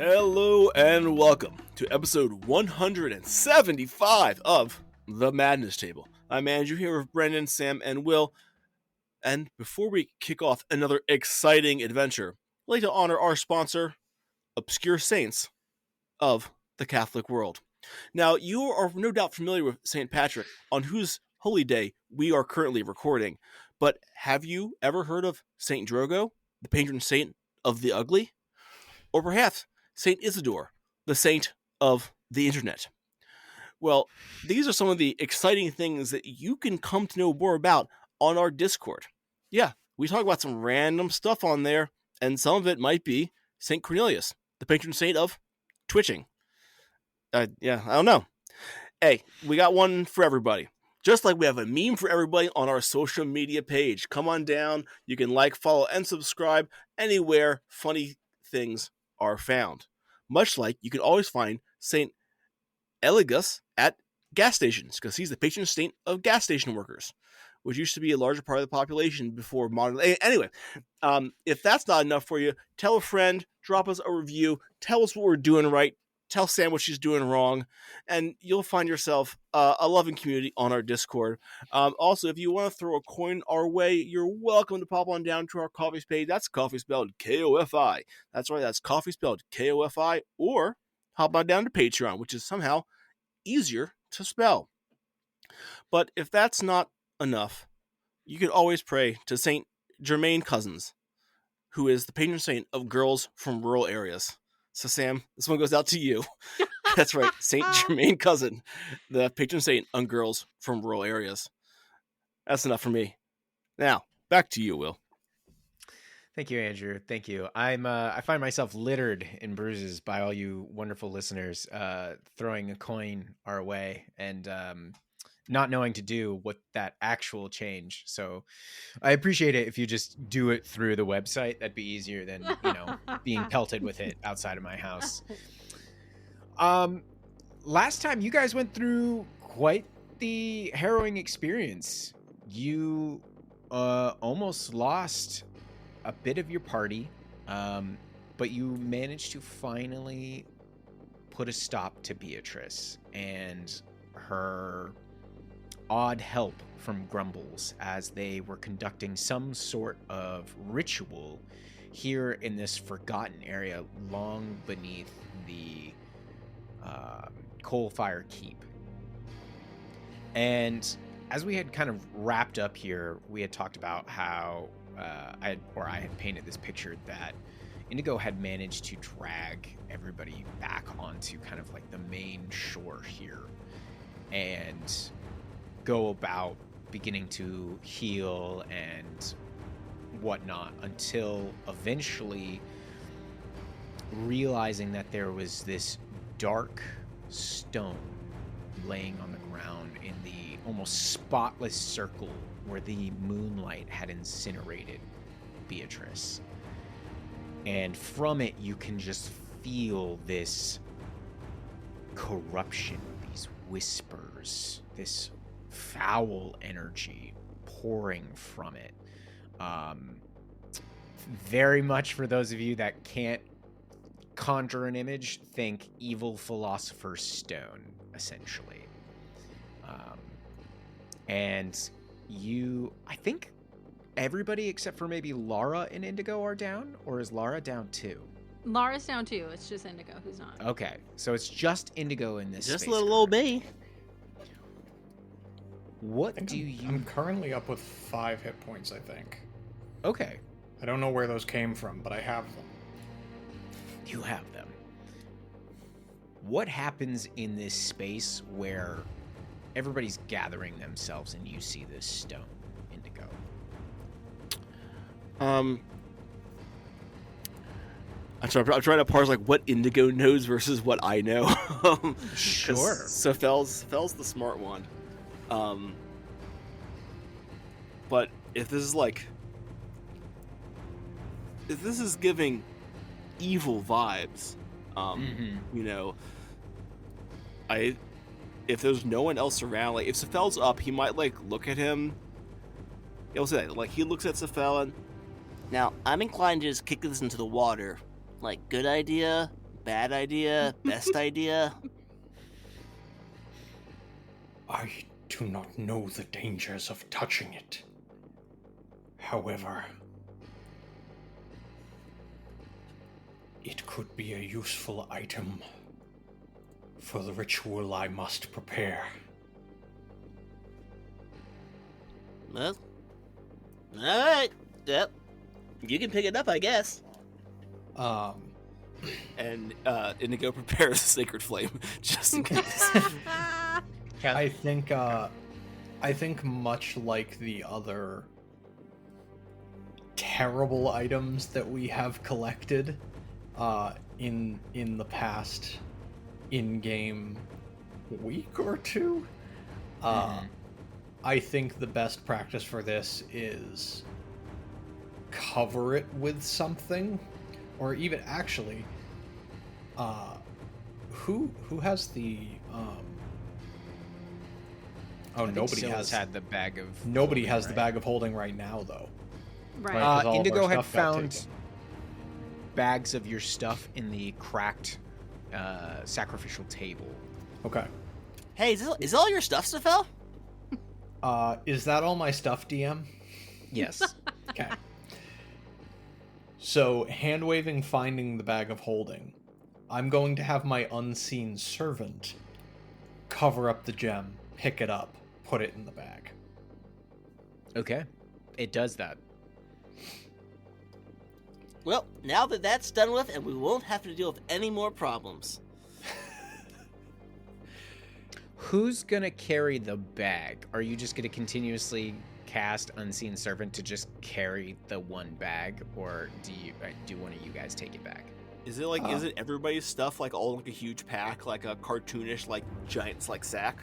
Hello and welcome to episode 175 of The Madness Table. I'm Andrew here with Brendan, Sam, and Will. And before we kick off another exciting adventure, I'd like to honor our sponsor, Obscure Saints of the Catholic world. Now, you are no doubt familiar with St. Patrick, on whose holy day we are currently recording. But have you ever heard of St. Drogo, the patron saint of the ugly? Or perhaps St. Isidore, the saint of the internet. Well, these are some of the exciting things that you can come to know more about on our Discord. Yeah, we talk about some random stuff on there, and some of it might be St. Cornelius, the patron saint of twitching. I don't know. Hey, we got one for everybody. Just like we have a meme for everybody on our social media page. Come on down. You can like, follow, and subscribe anywhere funny things are found. Much like you can always find St. Eligus at gas stations, because he's the patron saint of gas station workers, which used to be a larger part of the population before modern. Anyway, if that's not enough for you, tell a friend, drop us a review, tell us what we're doing right, tell Sam what she's doing wrong, and you'll find yourself a loving community on our Discord. Also, if you want to throw a coin our way, you're welcome to pop on down to our Coffee page. That's Coffee spelled K-O-F-I. That's right, that's Coffee spelled K-O-F-I. Or hop on down to Patreon, which is somehow easier to spell. But if that's not enough, you can always pray to St. Germain Cousins, who is the patron saint of girls from rural areas. So, Sam, this one goes out to you. That's right, St. Germain Cousin, the patron saint on girls from rural areas. That's enough for me. Now, back to you, Will. Thank you, Andrew. Thank you. I find myself littered in bruises by all you wonderful listeners throwing a coin our way and not knowing to do what that actual change. So I appreciate it if you just do it through the website. That'd be easier than, being pelted with it outside of my house. Last time you guys went through quite the harrowing experience. You almost lost a bit of your party, but you managed to finally put a stop to Beatrice and her odd help from Grumbles as they were conducting some sort of ritual here in this forgotten area long beneath the coal fire keep. And as we had kind of wrapped up here, we had talked about how I had painted this picture that Indigo had managed to drag everybody back onto kind of like the main shore here and go about beginning to heal and whatnot until eventually realizing that there was this dark stone laying on the ground in the almost spotless circle where the moonlight had incinerated Beatrice. And from it, you can just feel this corruption, these whispers, this foul energy pouring from it. Very much for those of you that can't conjure an image, think evil philosopher's stone, essentially. And I think everybody except for maybe Lara and Indigo are down, or is Lara down too? Lara's down too. It's just Indigo who's not. Okay, so it's just Indigo in this Just space. little old me. I'm currently up with 5 hit points, I think. Okay. I don't know where those came from, but I have them. You have them. What happens in this space where everybody's gathering themselves and you see this stone, Indigo? I'm trying to parse like what Indigo knows versus what I know. Sure. So Fel's the smart one. But if this is giving evil vibes, if there's no one else around, like if Sephel's up, he might like look at him. I'll say that, like he looks at Sephel and, now I'm inclined to just kick this into the water. Like, good idea, Bad idea? Best idea? I do not know the dangers of touching it. However, it could be a useful item for the ritual I must prepare. Well, alright. Yep. You can pick it up, I guess. And Indigo prepares a sacred flame, just in case. I think much like the other terrible items that we have collected in the past in-game week or two, I think the best practice for this is cover it with something, or even actually, who has the nobody has had the bag of. Nobody holding, has the right? bag of holding right now, though. Right. Right. 'Cause all of Indigo our had stuff got found taken. bags of your stuff in the cracked sacrificial table. Okay. Hey, is all your stuff, Sephel? Is that all my stuff, DM? Yes. Okay. So, hand-waving finding the bag of holding, I'm going to have my unseen servant cover up the gem, pick it up, put it in the bag. Okay. It does that. Well, now that that's done with, and we won't have to deal with any more problems. Who's gonna carry the bag? Are you just gonna continuously cast Unseen Servant to just carry the one bag, or do one of you guys take it back? Is it is it everybody's stuff, like all like a huge pack, like a cartoonish, like giant, like sack?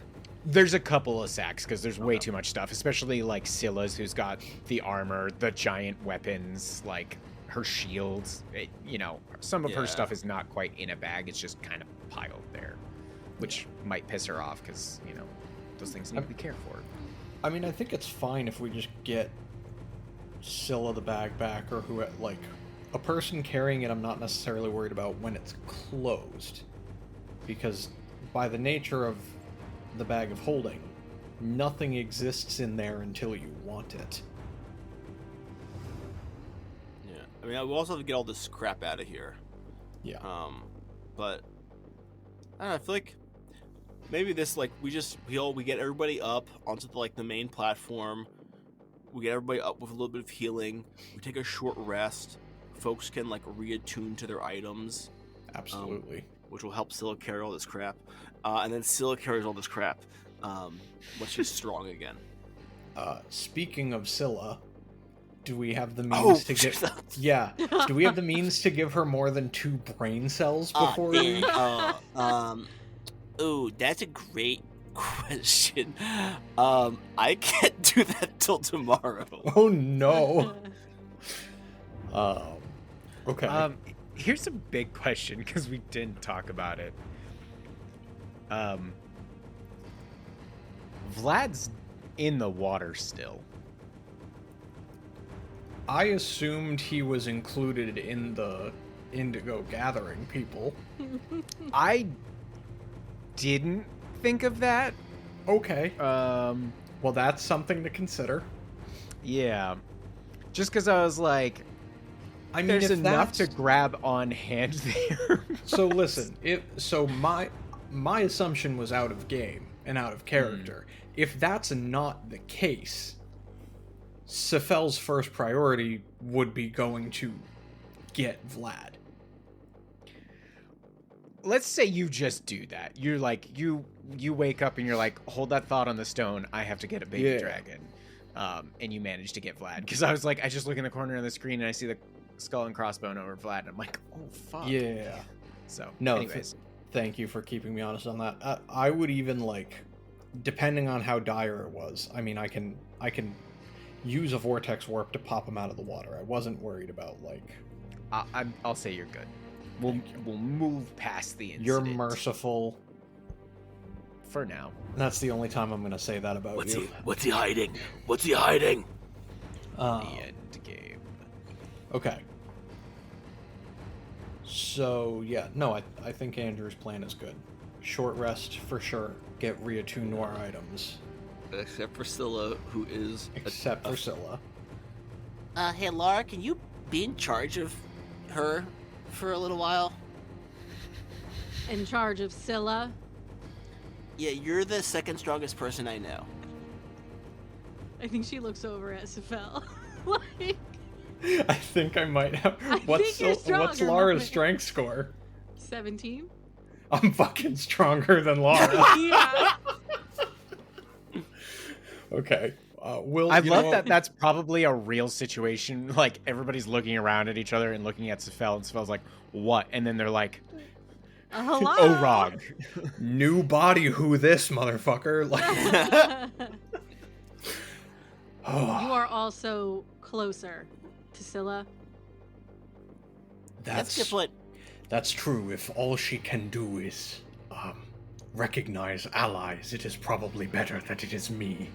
There's a couple of sacks because there's way too much stuff, especially like Scylla's, who's got the armor, the giant weapons, like her shields. Some of her stuff is not quite in a bag; it's just kind of piled there, which might piss her off because those things need to be cared for. I mean, I think it's fine if we just get Scylla the bag back, or who, like, a person carrying it. I'm not necessarily worried about when it's closed, because by the nature of the bag of holding, nothing exists in there until you want it. Yeah. I mean, we also have to get all this crap out of here. Yeah. But I don't know, I feel like maybe this, like, we get everybody up onto the main platform. We get everybody up with a little bit of healing. We take a short rest. Folks can reattune to their items. Absolutely. Which will help Scylla carry all this crap. And then Scylla carries all this crap when she's strong again. Speaking of Scylla, do we have the means to get? Yeah. Do we have the means to give her more than 2 brain cells before we? Ooh, that's a great question. I can't do that till tomorrow. Oh no. Okay. Here's a big question because we didn't talk about it. Vlad's in the water still. I assumed he was included in the Indigo gathering people. I didn't think of that. Okay. Well, that's something to consider. Yeah. Just because I was like, I mean, there's if enough that's... to grab on hand there. So listen, my assumption was out of game and out of character. If that's not the case, Sephel's first priority would be going to get Vlad. Let's say you just do that. You're like, you wake up and you're like, hold that thought on the stone. I have to get a baby dragon. And you manage to get Vlad. Because I was like, I just look in the corner of the screen and I see the skull and crossbone over Vlad. And I'm like, oh, fuck. Yeah. So, no, anyways. Thank you for keeping me honest on that. I would even, depending on how dire it was, I mean, I can use a vortex warp to pop him out of the water. I wasn't worried about, I'll say you're good. We'll move past the incident. You're merciful. For now. That's the only time I'm going to say that about you. What's he hiding? What's he hiding? The end game. Okay. So, yeah, no, I think Andrew's plan is good. Short rest for sure. Get reattuned to our items. Except for Scylla, who is... Except for Scylla. Hey, Lara, can you be in charge of her for a little while? In charge of Scylla. Yeah, you're the second strongest person I know. I think she looks over at Sephel. Like, I think I might have. think you're stronger, What's Lara's Mama. strength score? 17. I'm fucking stronger than Lara. Yeah. Okay. Will, I you love know- that that's probably a real situation. Like, everybody's looking around at each other and looking at Sephel, and Sephel's like, what? And then they're like, Hello. oh, Rog. New body, who this motherfucker? Like, You are also closer to Scylla. That's a good point. That's true. If all she can do is recognize allies, it is probably better that it is me.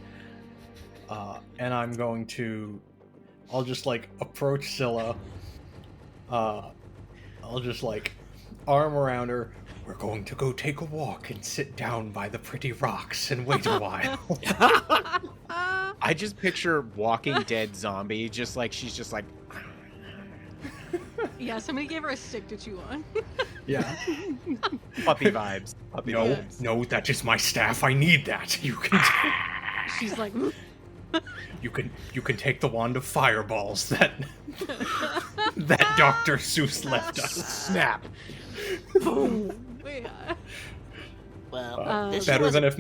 And I'm going to... I'll just, like, approach Scylla. I'll just, like, arm around her. We're going to go take a walk and sit down by the pretty rocks and wait a while. I just picture Walking Dead zombie, just like, she's just like, Yeah, somebody gave her a stick to chew on. Yeah. puppy vibes. Puppy No, vibes. no, that is my staff. I need that. You can... She's like, You can take the wand of fireballs that that Dr. Seuss left us. Snap. boom. Yeah. Well, this Better was than if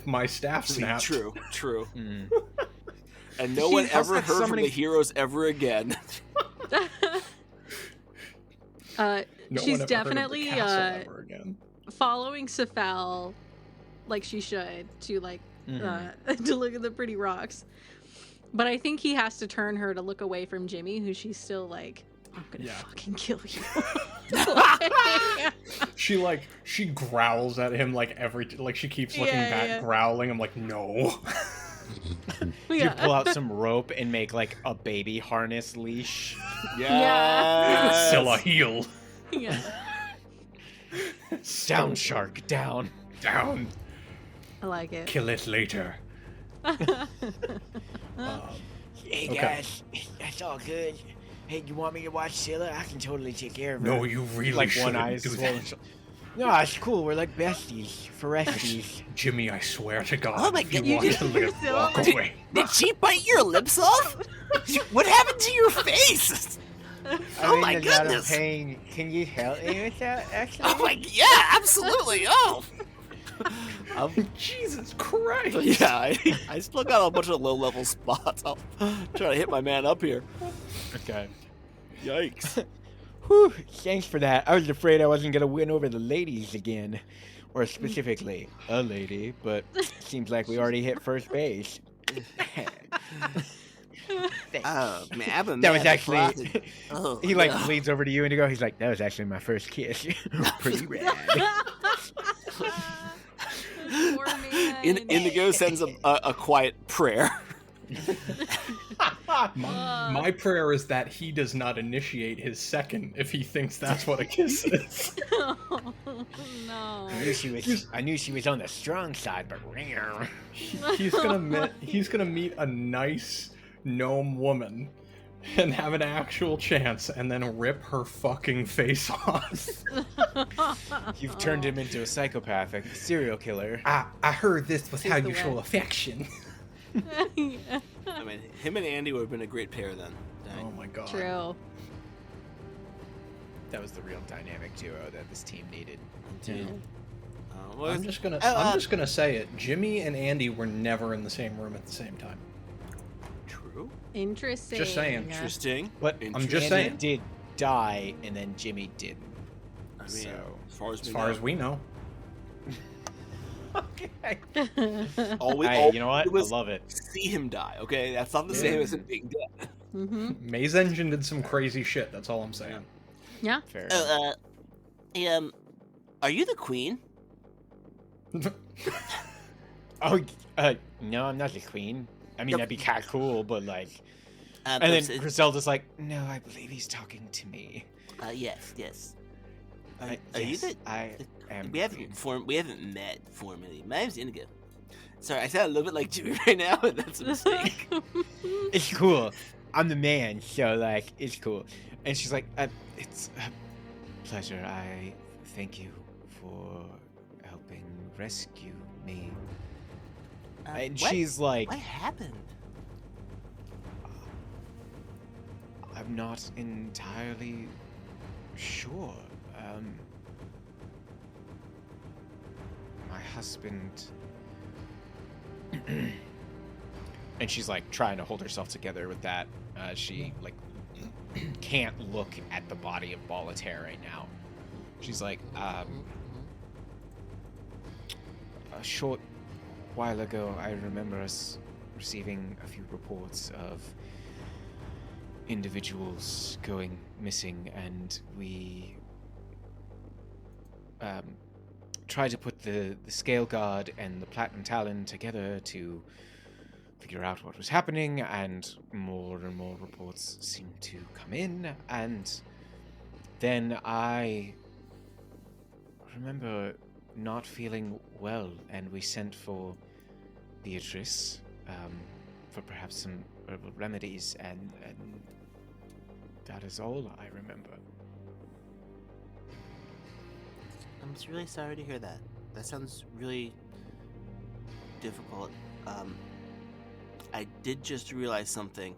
my staff snapped. True. Mm. And no She one has ever that heard from summoning- the heroes ever again. No She's one ever heard of the definitely castle ever again. following Sephel like she should to like to look at the pretty rocks. But I think he has to turn her to look away from Jimmy, who she's still like, I'm gonna fucking kill you. She growls at him like she keeps looking back, growling. I'm like, no. You pull out some rope and make like a baby harness leash. Yes. Scylla, heal. Yeah. Down, shark, down. Down. I like it. Kill it later. Hey Okay. guys, that's all good. Hey, you want me to watch Scylla? I can totally take care of her. No, you really Like shouldn't one eye do swollen. that. No, it's cool. We're like besties, foresties. Jimmy, I swear to God, Oh my if you God, you want just- to live, you're walk so- away. Did she bite your lips off? What happened to your face? Oh my goodness. Pain. Can you help me with that, actually? Oh my, yeah, absolutely. Oh. Jesus Christ. Yeah, I still got a bunch of low-level spots. I'll try to hit my man up here. Okay. Yikes. Whew, thanks for that. I was afraid I wasn't gonna win over the ladies again. Or specifically, a lady, but seems like we already hit first base. Oh, man, I've been That mad was at actually... Frosted. Oh, He like no. leans over to you, Indigo. He's like, That was actually my first kiss. Pretty rad. Poor man. Indigo sends a quiet prayer. My prayer is that he does not initiate his second if he thinks that's what a kiss is. Oh, no. I knew she was on the strong side, but He's gonna meet a nice gnome woman and have an actual chance and then rip her fucking face off. you've turned him into a psychopath, a serial killer. I heard this was how the you show way. affection. Yeah. I mean, him and Andy would have been a great pair then. Oh my god. True. That was the real dynamic duo that this team needed. Well, I'm just gonna say it. Jimmy and Andy were never in the same room at the same time. true. Interesting. Just saying. Interesting. But I'm just Andy saying. did die, and then Jimmy didn't. I mean, So, as far as we know. okay. All we, Hey, all you know what? we I was love it. see him die. Okay, that's not the same as him being dead. Mm-hmm. Maze Engine did some crazy shit. That's all I'm saying. Yeah. Fair. Are you the queen? Oh, no, I'm not the queen. I mean, that'd be kind of cool, but like, And then Griselda's like, no, I believe he's talking to me. Yes. Are you Yes, the? I am. We haven't met formally. My name's Indigo. Sorry, I sound a little bit like Jimmy right now, but that's a mistake. It's cool. I'm the man, so like it's cool. And she's like, it's a pleasure. I thank you for helping rescue me. And what? she's like, What happened? I'm not entirely sure. My husband. And she's like trying to hold herself together with that. She like can't look at the body of Boletaire right now. She's like, a short while ago, I remember us receiving a few reports of individuals going missing, and we tried to put the Scale Guard and the Platinum Talon together to figure out what was happening, and more reports seemed to come in, and then I remember not feeling well, and we sent for Beatrice for perhaps some herbal remedies, and that is all I remember. I'm just really sorry to hear that. That sounds really difficult. I did just realize something.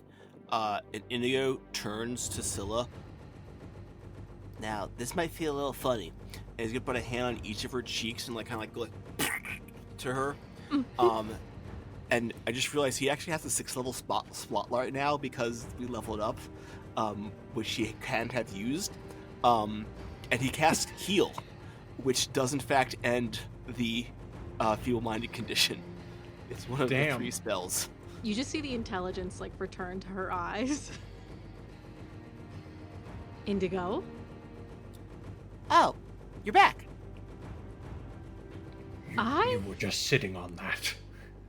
And Indigo turns to Scylla. Now, this might feel a little funny. And he's gonna put a hand on each of her cheeks and like kind of like go like to her. And I just realized he actually has a 6th level spot right now because we leveled up, which he can't have used. And he casts Heal, which does in fact end the feeble-minded condition. It's one of the 3 spells. You just see the intelligence like return to her eyes. Indigo? Oh, you're back. You were just sitting on that.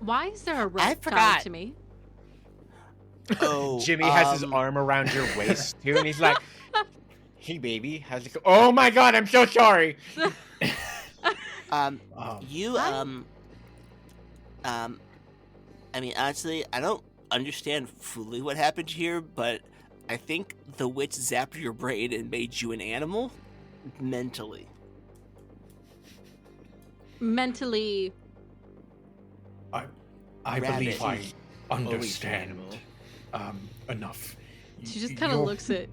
Why is there a rope I tied forgot. to me? Oh, Jimmy has his arm around your waist too, and he's like, "Hey, baby, how's it go?" Oh my God, I'm so sorry. I mean, honestly, I don't understand fully what happened here, but I think the witch zapped your brain and made you an animal mentally. Mentally. I believe I Rabbit. understand enough. She just kind of looks at.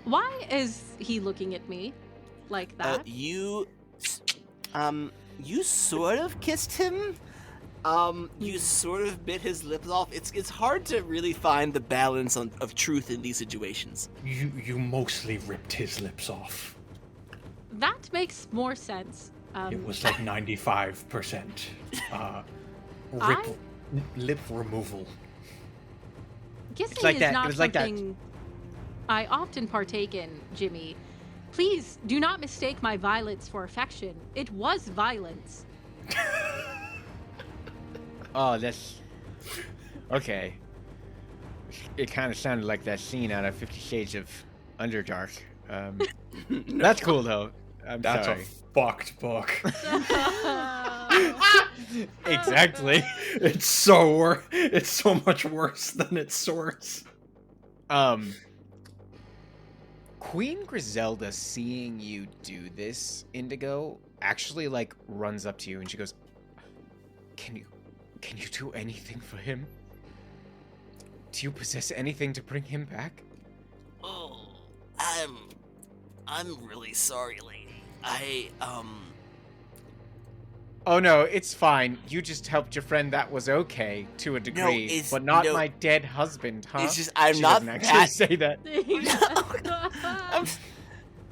Why is he looking at me like that? You sort of kissed him. You sort of bit his lips off. It's hard to really find the balance of truth in these situations. You mostly ripped his lips off. That makes more sense. It was like 95% lip removal. Kissing like is that. not It was like that. something I often partake in, Jimmy. Please do not mistake my violence for affection. It was violence. Oh, that's okay. It kind of sounded like that scene out of 50 Shades of Underdark. That's cool though. That's sorry. a fucked book. Exactly. It's so much worse than its source. Queen Griselda, seeing you do this, Indigo, actually like runs up to you and she goes, Can you do anything for him? Do you possess anything to bring him back? Oh, I'm really sorry, lady. Oh no, it's fine. You just helped your friend. That was okay to a degree, but not my dead husband, huh? It's just I'm she not doesn't actually that. say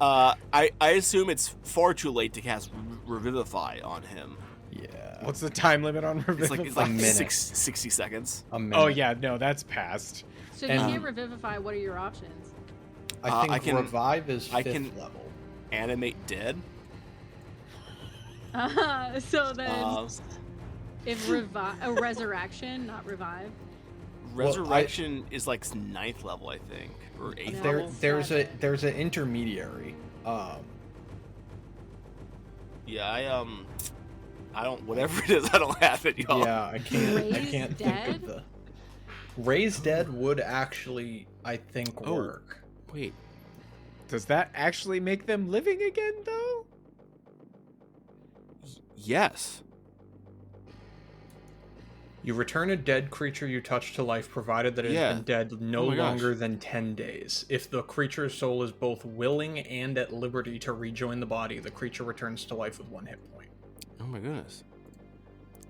that. I assume it's far too late to cast Revivify on him. Yeah. What's the time limit on Revivify? It's like A minute. 60 seconds. A minute. Oh yeah, no, that's past. So if you can't revivify, what are your options? I think I can- revive is I 5th can- level. Animate dead. So then, if a resurrection, not revive. Resurrection is like 9th level, I think, or 8th There- level. There's an intermediary. Yeah, I don't. Whatever it is, I don't have it, y'all. Yeah, I can't Raised think of dead? the. Raised Dead would actually, I think, Oh. work. Wait. Does that actually make them living again, though? Yes. You return a dead creature you touch to life, provided that it Yeah. has been dead no Oh my gosh. longer than 10 days. If the creature's soul is both willing and at liberty to rejoin the body, the creature returns to life with 1 hit point. Oh my goodness.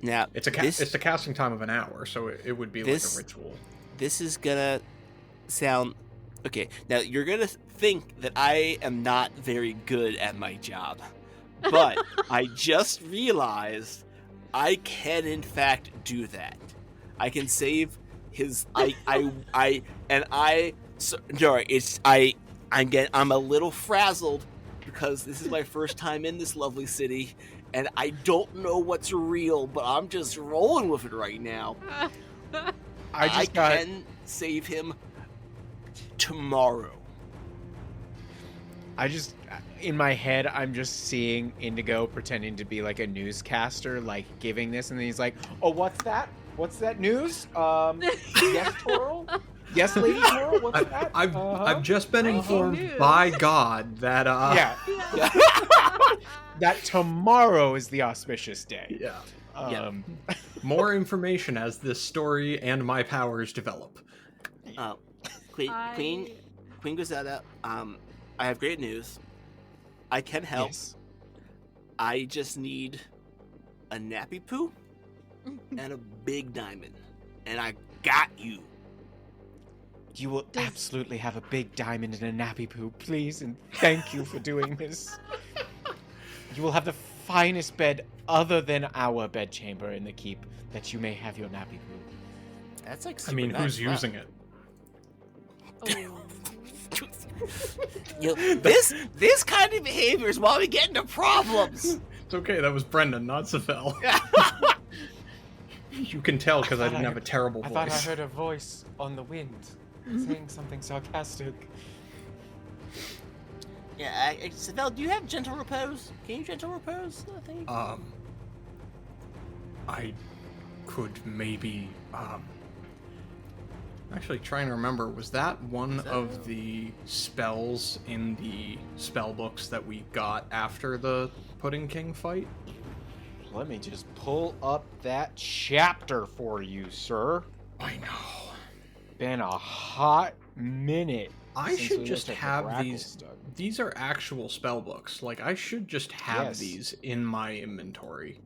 Now It's the casting time of an hour, so it would be This- like a ritual. This is gonna sound okay. Now you're gonna think that I am not very good at my job, but I just realized I can in fact do that. I can save his. I'm a little frazzled because this is my first time in this lovely city, and I don't know what's real, but I'm just rolling with it right now. I can save him tomorrow. In my head, I'm just seeing Indigo pretending to be like a newscaster, like giving this, and then he's like, "Oh, what's that? What's that news? Yes, Toral? Yes, Lady Toral? What's that? I've just been Breaking informed news. by God that Yeah, that tomorrow is the auspicious day. yeah. More information as this story and my powers develop. Queen Gazetta, I have great news. I can help. Yes. I just need a nappy poo and a big diamond, and I got you. You will absolutely have a big diamond and a nappy poo, please, and thank you for doing this. You will have the finest bed other than our bedchamber in the keep that you may have your nappy poo. That's like I mean, who's using it? Oh. This kind of behavior is why we get into problems. It's okay, that was Brendan, not Sephel. You can tell because I didn't have a terrible voice. I thought I heard a voice on the wind saying something sarcastic. Yeah, Sephel, do you have gentle repose? Can you gentle repose? I think. I could maybe, actually trying to remember, was that one of the spells in the spell books that we got after the Pudding King fight? Let me just pull up that chapter for you, sir. I know. Been a hot minute. I since should we just looked at the have grackle these. stuff. These are actual spell books. Like, I should just have Yes. these in my inventory.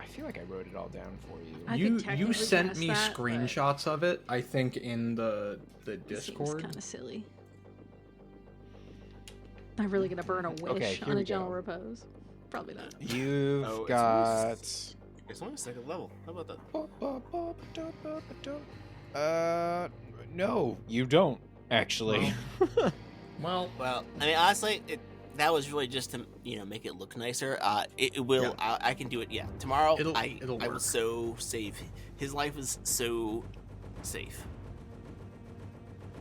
I feel like I wrote it all down for you. I could You technically sent guess me that, but screenshots of it, I think, in the Discord. kind of silly. I'm really gonna burn a wish Okay, here on we a gentle go. repose. Probably not. You've Oh, it's got. It's only 2nd level. How about that? No, you don't actually. Well, Well, I mean, honestly, that was really just to make it look nicer. It will. Yeah. I can do it. Yeah, tomorrow. It'll I will work. so save. His life is so safe.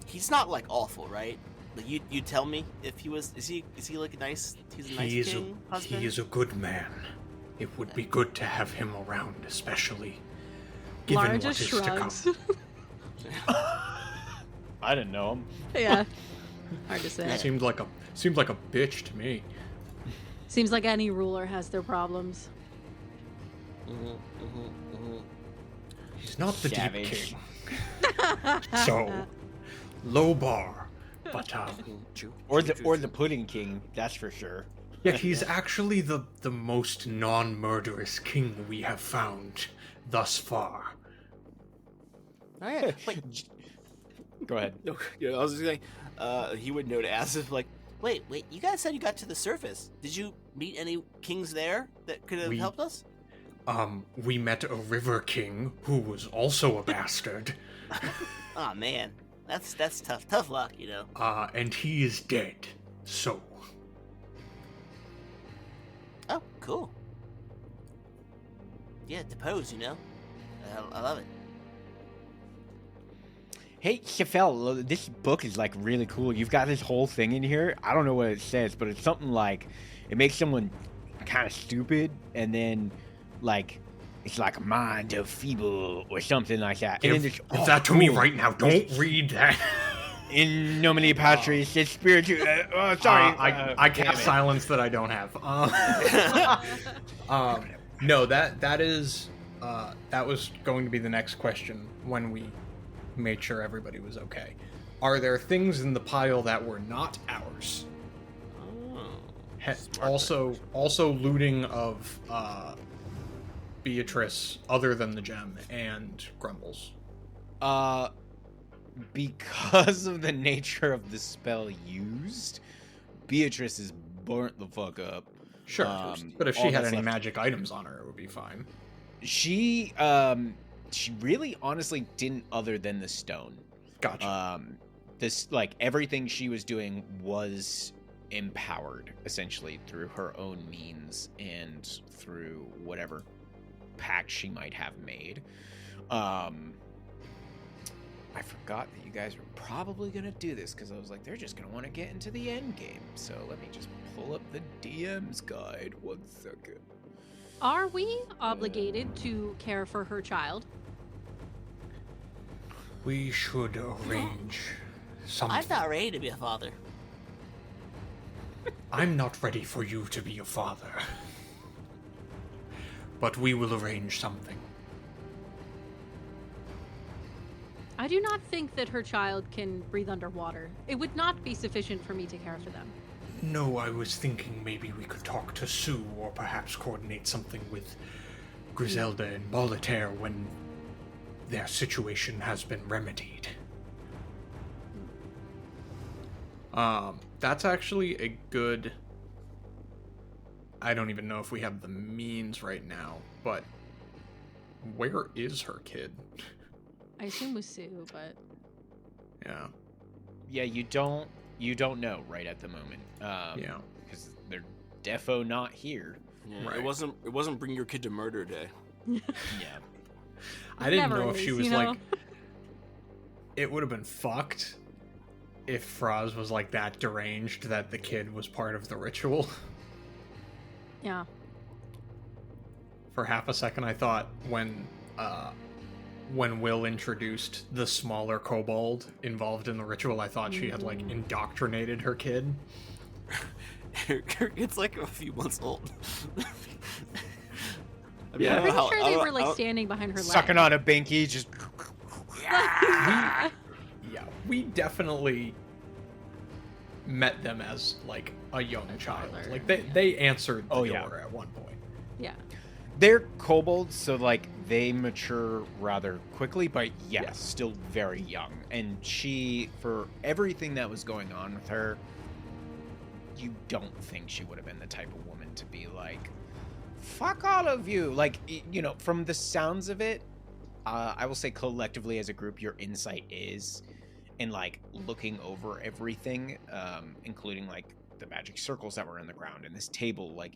He's not like awful, right? Like you tell me if he was. Is he like a nice? He's a nice king husband. he is a good man. It would be good to have him around, especially given Lara what just is to come. shrugs. I didn't know him. Yeah. Hard to say. Seemed like a bitch to me. Seems like any ruler has their problems. He's not the deep Savage. king. So, low bar. But Or the Pudding King, that's for sure. yeah, he's actually the most non-murderous king we have found thus far. Oh yeah. Wait, Go ahead. No, yeah, I was just saying, he would know to ask if, like, wait. You guys said you got to the surface. Did you meet any kings there that could have We- helped us? We met a river king who was also a bastard. Oh man, that's tough. Tough luck, And he is dead. So, Oh, cool. Yeah, depose. I love it. Hey, Sephel, this book is like really cool. You've got this whole thing in here. I don't know what it says, but it's something like it makes someone kind of stupid, and then like it's like a mind of feeble or something like that. And then Give there's, that to me right now. Don't read that. In nomine Patris, it's spiritu. Sorry, I cast silence that I don't have. No, that is that was going to be the next question when we made sure everybody was okay. Are there things in the pile that were not ours? Also looting of Beatrice other than the gem and Grumbles. Because of the nature of the spell used, Beatrice is burnt the fuck up. Sure, but if she all had that's any left- magic items on her, it would be fine. She really honestly didn't, other than the stone. Gotcha. This, like, everything she was doing was empowered essentially through her own means and through whatever pact she might have made. I forgot that you guys were probably gonna do this because I was like, they're just gonna want to get into the end game. So let me just pull up the DM's guide. 1 second. Are we obligated to care for her child? We should arrange something. I'm not ready to be a father. I'm not ready for you to be a father. But we will arrange something. I do not think that her child can breathe underwater. It would not be sufficient for me to care for them. No, I was thinking maybe we could talk to Sue or perhaps coordinate something with Griselda and Boletaire when their situation has been remedied. That's actually a good... I don't even know if we have the means right now, but where is her kid? I assume with Sue, but Yeah. Yeah, you don't know right at the moment. Yeah. Because they're defo not here. Yeah, Right. It wasn't bring your kid to murder day. Yeah. I didn't Never know if she is, was you know? like... It would have been fucked if Fraz was like that deranged that the kid was part of the ritual. yeah. For half a second I thought when Will introduced the smaller kobold involved in the ritual, I thought she had like indoctrinated her kid. It's like a few months old. I I'm pretty sure they were like standing behind her Sucking leg. on a binky, just... Yeah. We definitely met them as like a young child. toddler, Like they answered the Oh, door yeah. at one point. Yeah. They're kobolds, so like they mature rather quickly, but yes, Yeah. still very young. And she, for everything that was going on with her, you don't think she would have been the type of woman to be like, fuck all of you. Like, you know, from the sounds of it, I will say collectively as a group, your insight is in like looking over everything, including like the magic circles that were in the ground and this table, like,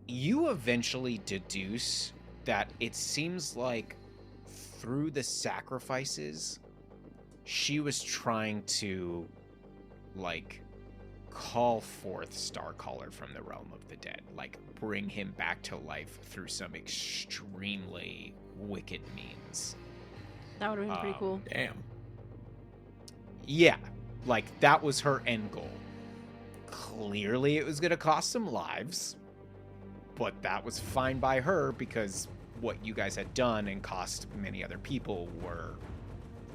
you eventually deduce that it seems like through the sacrifices, she was trying to, like, call forth Starcaller from the realm of the dead, like, bring him back to life through some extremely wicked means. That would have been pretty cool. Damn. Yeah, like, that was her end goal. Clearly, it was going to cost some lives, but that was fine by her because what you guys had done and cost many other people were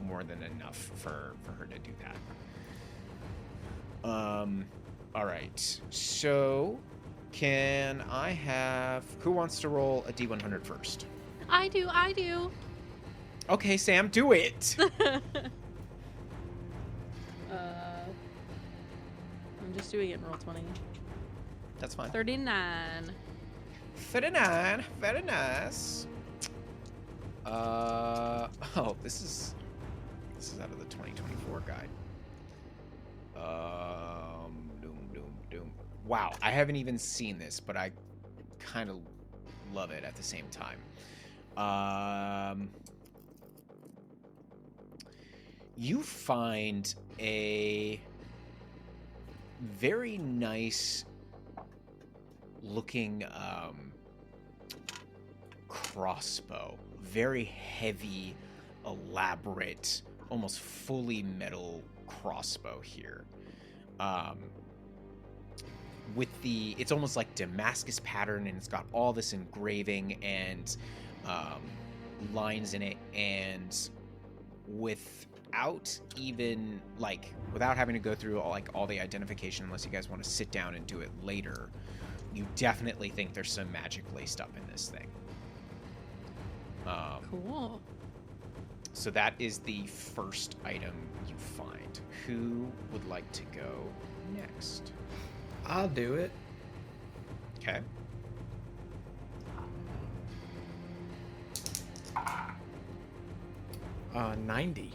more than enough for her to do that. All right. So, can I have... Who wants to roll a D100 first? I do. Okay, Sam, do it! I'm just doing it in roll 20. That's fine. 39. 39. Very nice. Oh, this is out of the 2024 guide. Doom. Wow, I haven't even seen this, but I kind of love it at the same time. you find a very nice looking crossbow. Very heavy, elaborate, almost fully metal crossbow here. It's almost like Damascus pattern, and it's got all this engraving and lines in it, and without having to go through all the identification, unless you guys want to sit down and do it later, you definitely think there's some magic laced up in this thing. Cool. So that is the first item you find. Who would like to go next? I'll do it. Okay. Uh, 90.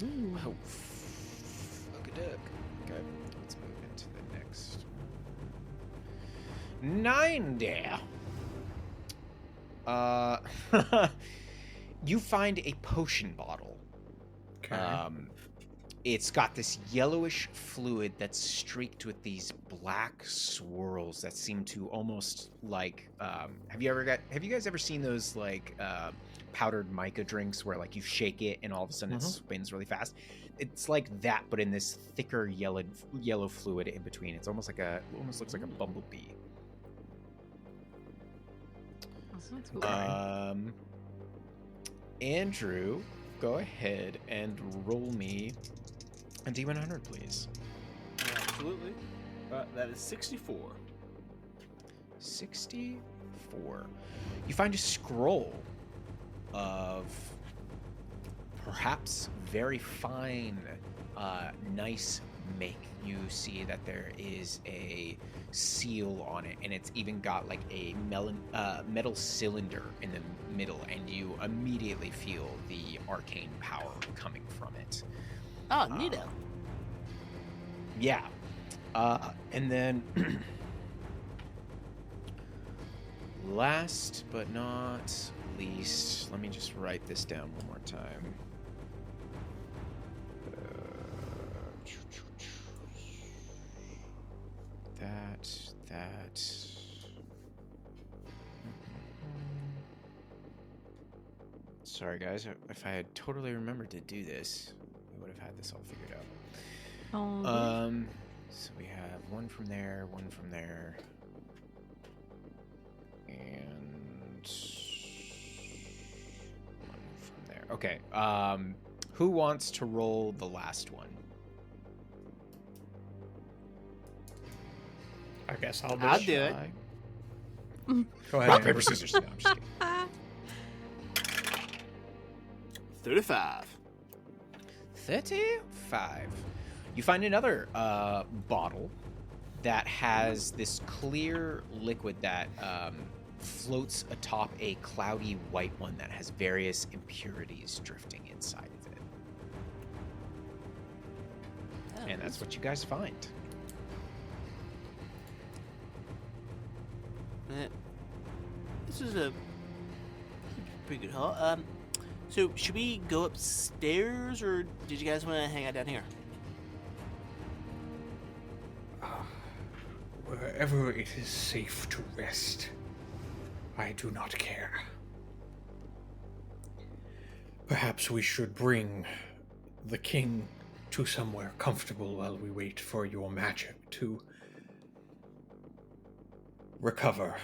Ooh. Oh, fuck a duck. Okay, let's move into the next. 90. You find a potion bottle. Okay. It's got this yellowish fluid that's streaked with these black swirls that seem to almost like. Have you guys ever seen those powdered mica drinks where you shake it and all of a sudden it spins really fast? It's like that, but in this thicker yellow fluid in between. It's almost looks like a bumblebee. That sounds cool. Andrew, go ahead and roll me a D100, please. Absolutely. That is 64. 64. You find a scroll of perhaps very fine, nice make. You see that there is a seal on it, and it's even got a metal cylinder in the middle, and you immediately feel the arcane power coming from it. Oh, neato. Yeah. And then last but not least, let me just write this down one more time. That. Sorry, guys. If I had totally remembered to do this, we would have had this all figured out. Oh. So we have one from there, and one from there. Okay. Who wants to roll the last one? I guess I'll do it. Go ahead. Rock, paper, scissors. No, I'm just kidding. 35. 35. You find another bottle that has this clear liquid that floats atop a cloudy white one that has various impurities drifting inside of it. Oh, And that's what you guys find. This is a pretty good haul. So should we go upstairs, or did you guys want to hang out down here? Wherever it is safe to rest, I do not care. Perhaps we should bring the king to somewhere comfortable while we wait for your magic to recover.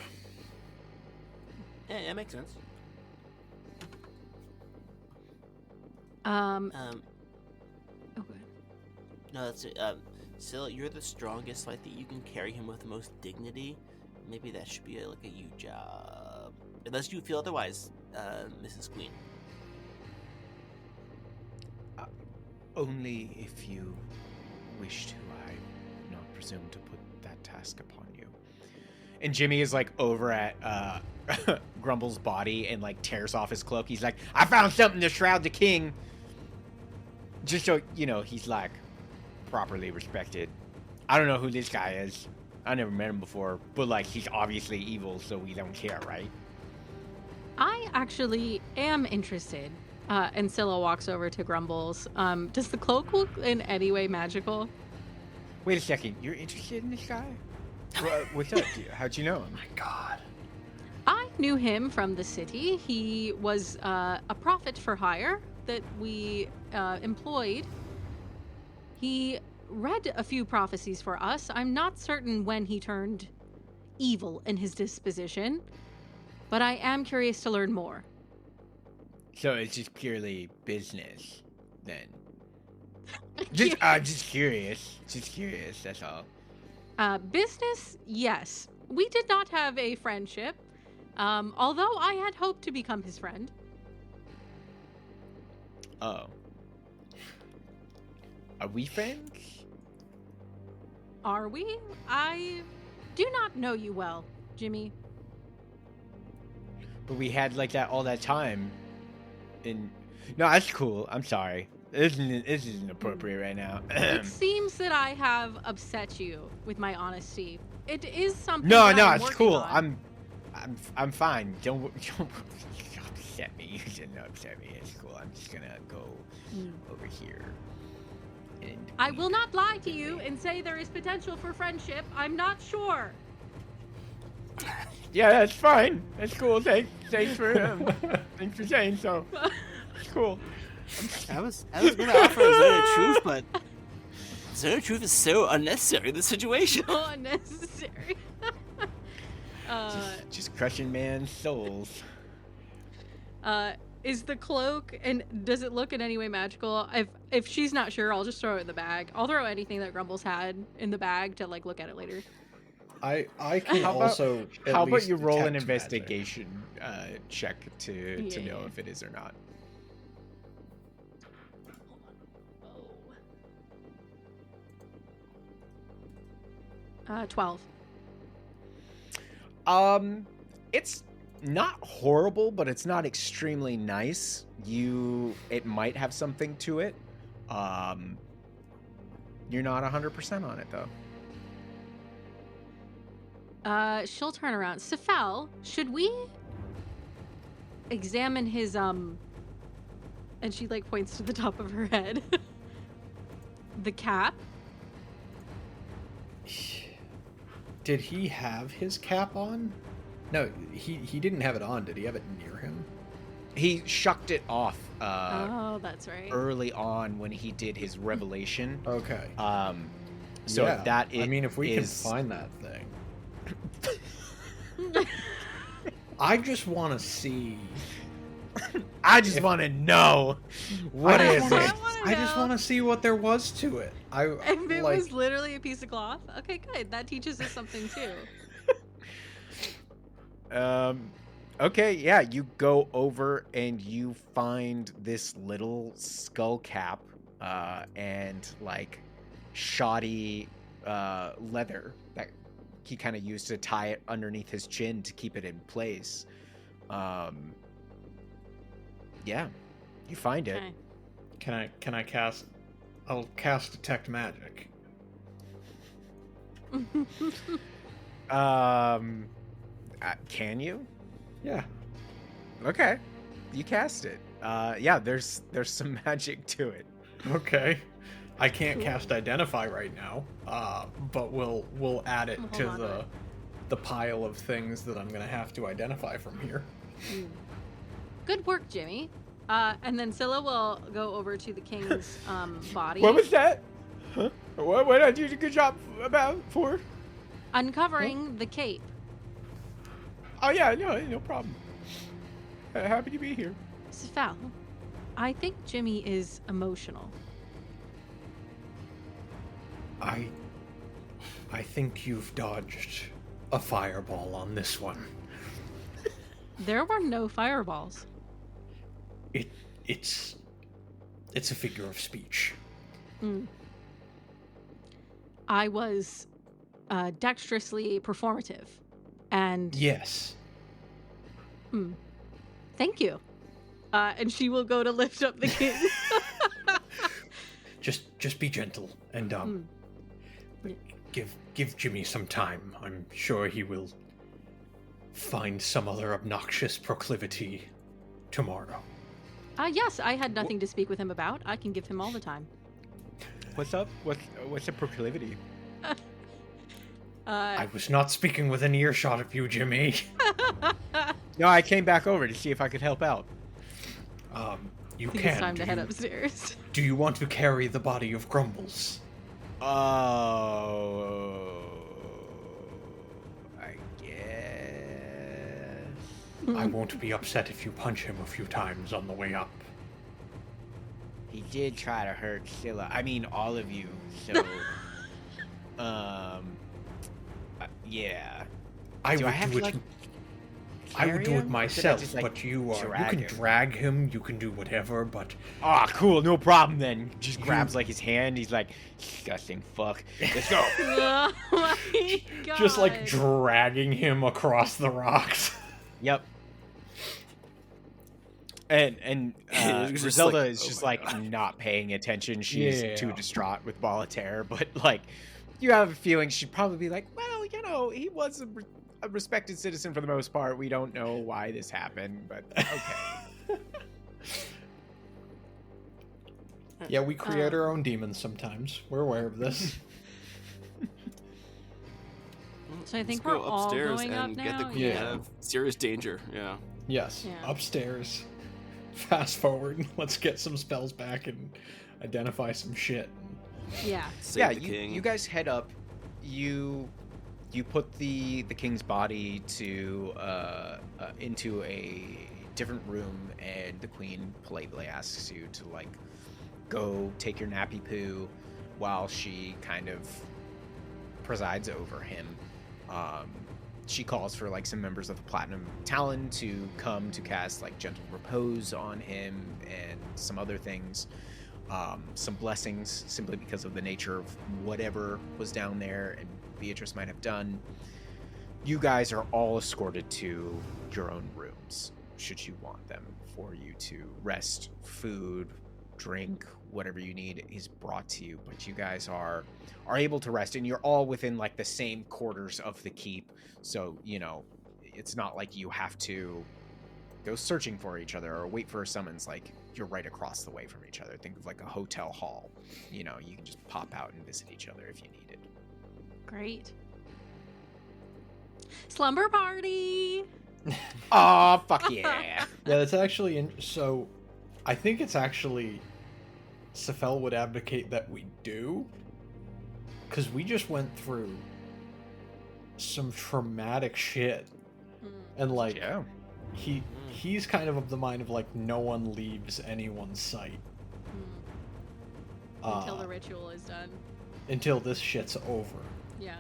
Yeah, that makes sense. Okay. No, that's it. Scylla, you're the strongest. I think you can carry him with the most dignity. Maybe that should be a you job, unless you feel otherwise, Mrs. Queen. Only if you wish to, I not presume to put that task upon you. And Jimmy is over at Grumble's body and tears off his cloak. He's like, I found something to shroud the king. Just so he's properly respected. I don't know who this guy is. I never met him before, but he's obviously evil, so we don't care, right? I actually am interested. And Scylla walks over to Grumbles. Does the cloak look in any way magical? Wait a second. You're interested in this guy? What's up? How'd you know him? My God. I knew him from the city. He was a prophet for hire that we employed. He read a few prophecies for us. I'm not certain when he turned evil in his disposition, but I am curious to learn more. So it's just purely business, then. Just curious. Just curious, that's all. Business, yes. We did not have a friendship, although I had hoped to become his friend. Oh. Are we friends? Are we? I do not know you well, Jimmy. But we had like that all that time. No, that's cool. I'm sorry. This isn't appropriate right now. It seems that I have upset you with my honesty. It is something. No, that I'm it's working cool. on. I'm fine. Don't upset me. You shouldn't upset me. It's cool. I'm just gonna go over here. And I will not lie to you and say there is potential for friendship. I'm not sure. Yeah, that's fine. That's cool. Thanks for saying so. It's cool. I was gonna offer a zone of truth, but zone of truth is so unnecessary in this situation. So unnecessary. Just crushing man's souls. Is the cloak, and does it look in any way magical? If she's not sure, I'll just throw it in the bag. I'll throw anything that Grumbles had in the bag to like look at it later. I can How about- also. at How about least you roll an detect magic. investigation check to know Yeah. if it is or not? Oh. 12. It's not horrible, but it's not extremely nice. It might have something to it. You're not 100% on it though. She'll turn around. Sephel, should we examine his and she like points to the top of her head. The cap? Did he have his cap on? No, he didn't have it on. Did he have it near him? He shucked it off Oh, that's right. early on when he did his revelation. Okay. So Yeah, that I mean, if we is- can find that thing. I just want to see. I just want to know what I is wanna- it. I just want to see what there was to it. If it like, was literally a piece of cloth, okay, good. That teaches us something too. Okay, yeah, you go over and you find this little skull cap and like shoddy leather that he kind of used to tie it underneath his chin to keep it in place. Yeah, you find it. Okay. Can I cast? I'll cast detect magic. Can you? Yeah. Okay, you cast it. Yeah, there's some magic to it. Okay. I can't cast identify right now, but we'll add it Hold to on to it. the pile of things that I'm gonna have to identify from here. Good work, Jimmy. And then Scylla will go over to the king's body. What was that? Huh? What did I do a good job for? Uncovering the cape. Oh yeah, no problem. Happy to be here. Sephel, I think Jimmy is emotional. I think you've dodged a fireball on this one. There were no fireballs. It's a figure of speech. I was dexterously performative, and Yes. thank you. And she will go to lift up the king. Just be gentle and give Jimmy some time. I'm sure he will find some other obnoxious proclivity tomorrow. Yes, I had nothing to speak with him about. I can give him all the time. What's up? What's the proclivity? I was not speaking within earshot of you, Jimmy. No, I came back over to see if I could help out. You I think can. it's time to head upstairs. Do you want to carry the body of Grumbles? Oh, I guess. I won't be upset if you punch him a few times on the way up. He did try to hurt Scylla. I mean, all of you. So, yeah. I Do would I have do to, it. like, I would do carry it him? Or could I myself, just, like, but you drag can him? drag him. You can do whatever, but Ah, cool, no problem then. Just You- grabs like his hand. He's like, disgusting fuck. Let's go. Oh my god. just like dragging him across the rocks. Yep. And It's just Griselda like, is oh just my like God. not paying attention. She's Yeah. too distraught with Voltaire, but like you have a feeling she'd probably be like, well, you know, he was a respected citizen for the most part. We don't know why this happened, but okay. Yeah, we create our own demons sometimes. We're aware of this. So I think Let's we're go all upstairs going and up get the now. queen Yeah. out of serious danger. Yeah. Yes, Yeah. upstairs. Fast forward. Let's get some spells back and identify some shit. Yeah. Save Yeah, the king. you guys head up. You put the king's body to into a different room, and the queen politely asks you to like go take your nappy poo while she kind of presides over him. She calls for like some members of the Platinum Talon to come to cast like gentle repose on him and some other things. Some blessings simply because of the nature of whatever was down there and Beatrice might have done. You guys are all escorted to your own rooms, should you want them, for you to rest. Food, drink, whatever you need is brought to you, but you guys are able to rest, and you're all within like the same quarters of the keep, so you know it's not like you have to go searching for each other or wait for a summons. Like, you're right across the way from each other. Think of like a hotel hall. You know, you can just pop out and visit each other if you need it. Great. Slumber party. Oh, fuck yeah. Yeah, that's actually so. I think it's actually Sephel would advocate that we do, because we just went through some traumatic shit, and like Yeah. he's kind of the mind of like no one leaves anyone's sight Until the ritual is done. until this shit's over. Yeah.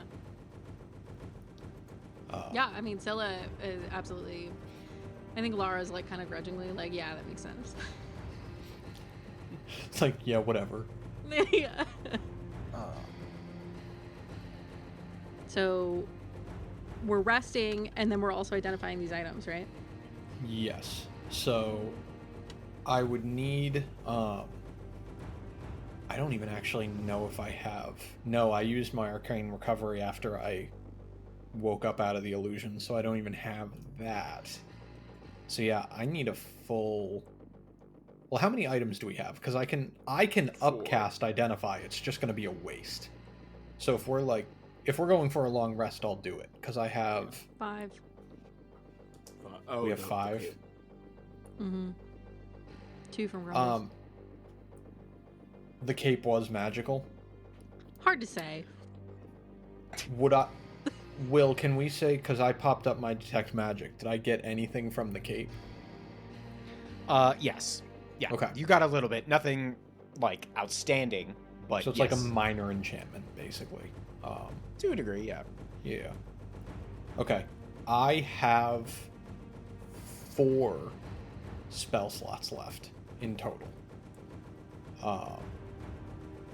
Uh, Yeah, I mean, Scylla is absolutely. I think Lara's like kind of grudgingly like, yeah, that makes sense. It's like, yeah, whatever. Yeah. So we're resting, and then we're also identifying these items, right? Yes. So I would need I don't even actually know if I have. No, I used my arcane recovery after I woke up out of the illusion, so I don't even have that. So yeah, I need a full. Well, how many items do we have? Because I can upcast identify. It's just going to be a waste. So if we're going for a long rest, I'll do it because I have. 5. Oh, We have no, 5. okay. Mm-hmm. 2 from Grumbles. The cape was magical. Hard to say. Would I? Will, can we say, because I popped up my detect magic, did I get anything from the cape? Yes. Yeah. Okay. You got a little bit. Nothing like outstanding, but So it's yes. like a minor enchantment, basically. To a degree, yeah. Yeah. Okay. I have 4 spell slots left in total.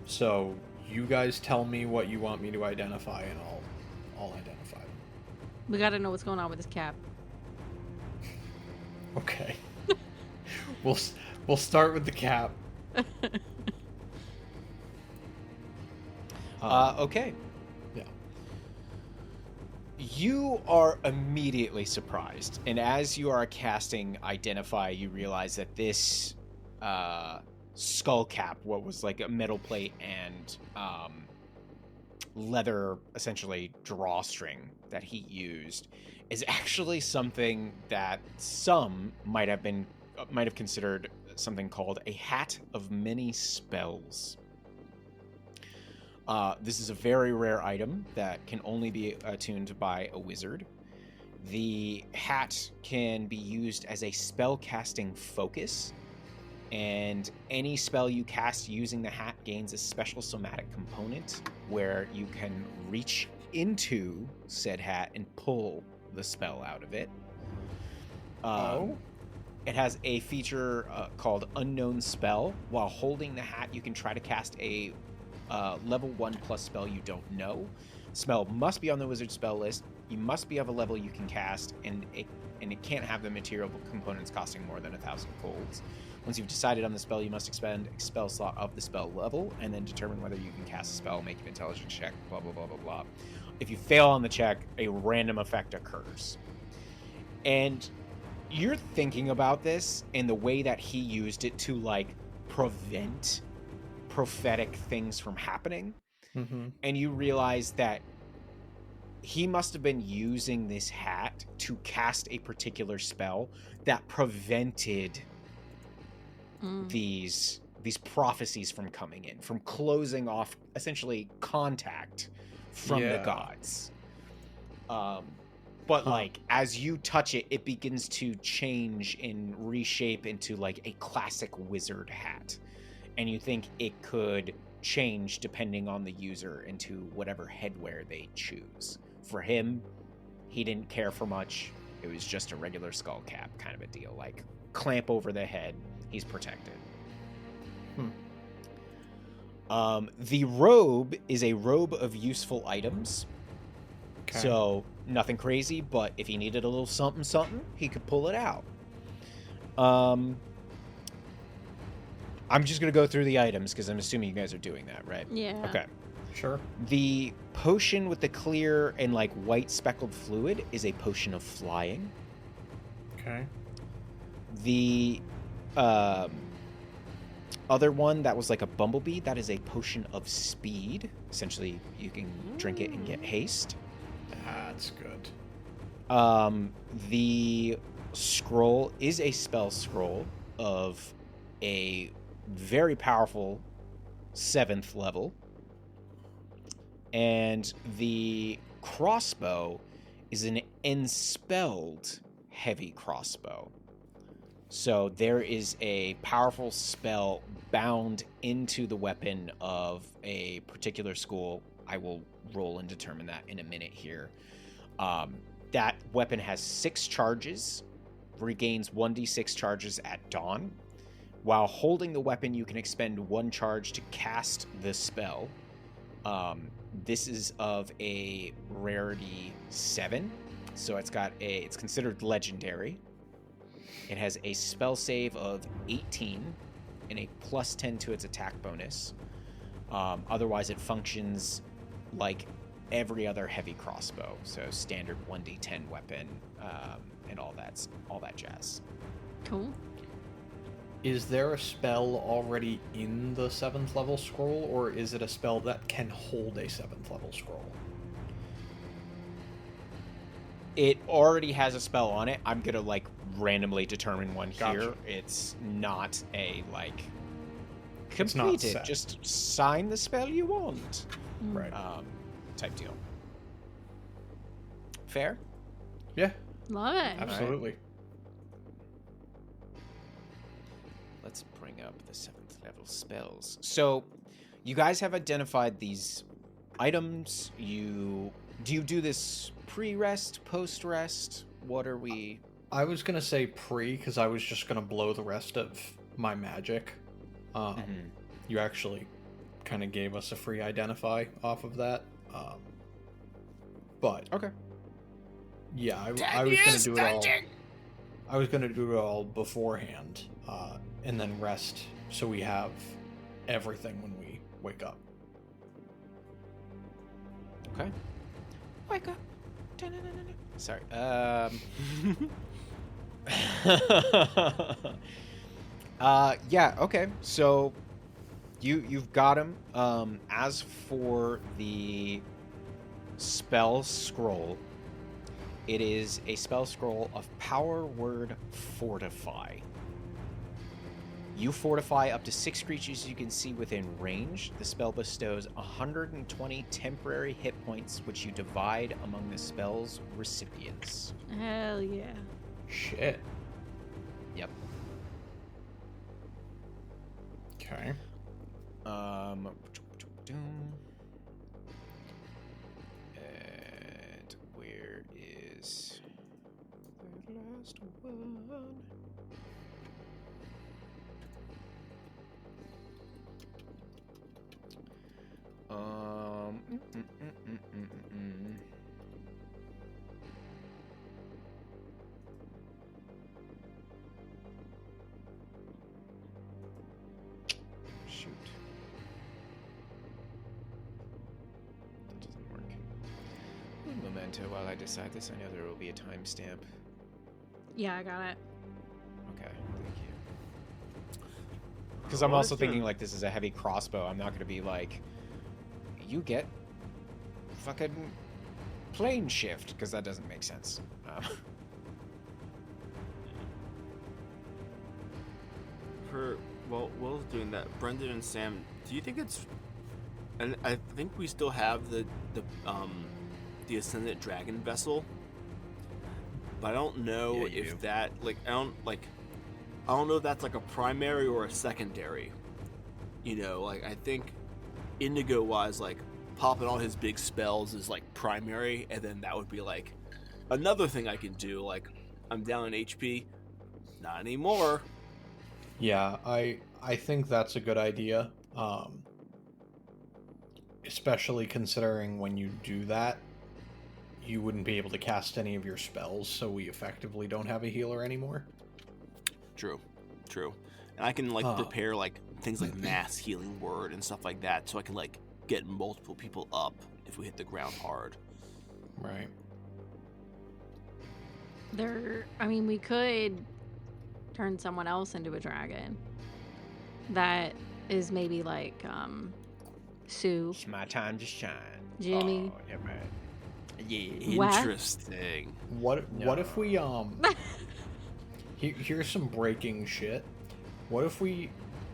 So you guys tell me what you want me to identify, and I'll identify them. We gotta know what's going on with this cap. Okay. We'll start with the cap. Okay. Yeah. You are immediately surprised, and as you are casting Identify, you realize that this skull cap, what was like a metal plate and leather, essentially drawstring that he used, is actually something that some might have considered something called a hat of many spells. This is a very rare item that can only be attuned by a wizard. The hat can be used as a spell casting focus, and any spell you cast using the hat gains a special somatic component where you can reach into said hat and pull the spell out of it. It has a feature called Unknown Spell. While holding the hat, you can try to cast a level 1+ spell you don't know. Spell must be on the wizard spell list. You must be of a level you can cast, and it can't have the material components costing more than 1,000 golds. Once you've decided on the spell, you must expend a spell slot of the spell level, and then determine whether you can cast a spell, make an intelligence check, blah, blah, blah, blah, blah. If you fail on the check, a random effect occurs. And you're thinking about this and the way that he used it to, like, prevent prophetic things from happening. Mm-hmm. And you realize that he must have been using this hat to cast a particular spell that prevented these prophecies from coming in, from closing off essentially contact from the gods. But like as you touch it, it begins to change and reshape into like a classic wizard hat, and you think it could change depending on the user into whatever headwear they choose. For him, he didn't care for much. It was just a regular skull cap kind of a deal, like clamp over the head. He's protected. The robe is a robe of useful items. Okay. So nothing crazy, but if he needed a little something, he could pull it out. I'm just going to go through the items because I'm assuming you guys are doing that, right? Yeah. Okay. Sure. The potion with the clear and like white speckled fluid is a potion of flying. Okay. The other one that was like a bumblebee, that is a potion of speed. Essentially, you can drink it and get haste. That's good. The scroll is a spell scroll of a very powerful 7th level. And the crossbow is an enspelled heavy crossbow. So there is a powerful spell bound into the weapon of a particular school. I will roll and determine that in a minute here. That weapon has 6 charges, regains 1d6 charges at dawn. While holding the weapon, you can expend 1 charge to cast the spell. This is of a rarity 7, so it's considered legendary. It has a spell save of 18 and a +10 to its attack bonus. Otherwise, it functions like every other heavy crossbow, so standard 1d10 weapon and all that jazz. Cool. Is there a spell already in the 7th level scroll, or is it a spell that can hold a 7th level scroll? It already has a spell on it. I'm gonna like randomly determine one Gotcha. here. It's not a like It's not completed. set. Just sign the spell you want. Right. Type deal. Fair? Yeah, Love it. absolutely. Let's bring up the 7th level spells. So, you guys have identified these items. Do you do this pre-rest, post-rest? What are we? I was gonna say pre, because I was just gonna blow the rest of my magic. You actually kind of gave us a free identify off of that. But Okay. yeah, I was gonna do it all. I was gonna do it all beforehand, and then rest, so we have everything when we wake up. Okay. Wake up. Sorry. Yeah, okay. So you've got him. As for the spell scroll, it is a spell scroll of power word fortify. You fortify up to 6 creatures you can see within range. The spell bestows 120 temporary hit points, which you divide among the spell's recipients. Hell yeah. Shit. Yep. Okay. And where is the last one? Um. Shoot. That doesn't work. Memento while I decide this. I know there will be a timestamp. Yeah, I got it. Okay, thank you. Because I'm What also is thinking the- like this is a heavy crossbow. I'm not going to be like, you get fucking plane shift, because that doesn't make sense. While Will's doing that, Brendan and Sam, do you think it's? And I think we still have the Ascendant Dragon vessel, but I don't know Yeah, you if do. that I don't know if that's like a primary or a secondary. You know, like I think Indigo wise, like popping all his big spells is like primary, and then that would be like another thing I can do. Like I'm down in HP, not anymore. Yeah, I think that's a good idea. Especially considering when you do that, you wouldn't be able to cast any of your spells, so we effectively don't have a healer anymore. True. And I can like Huh. prepare like things like mass healing word and stuff like that, so I can like get multiple people up if we hit the ground hard. Right. We could turn someone else into a dragon. That is maybe like Sue, It's my time to shine. Jimmy. Oh, never mind. Yeah. What? Interesting. What if we here's some breaking shit. What if we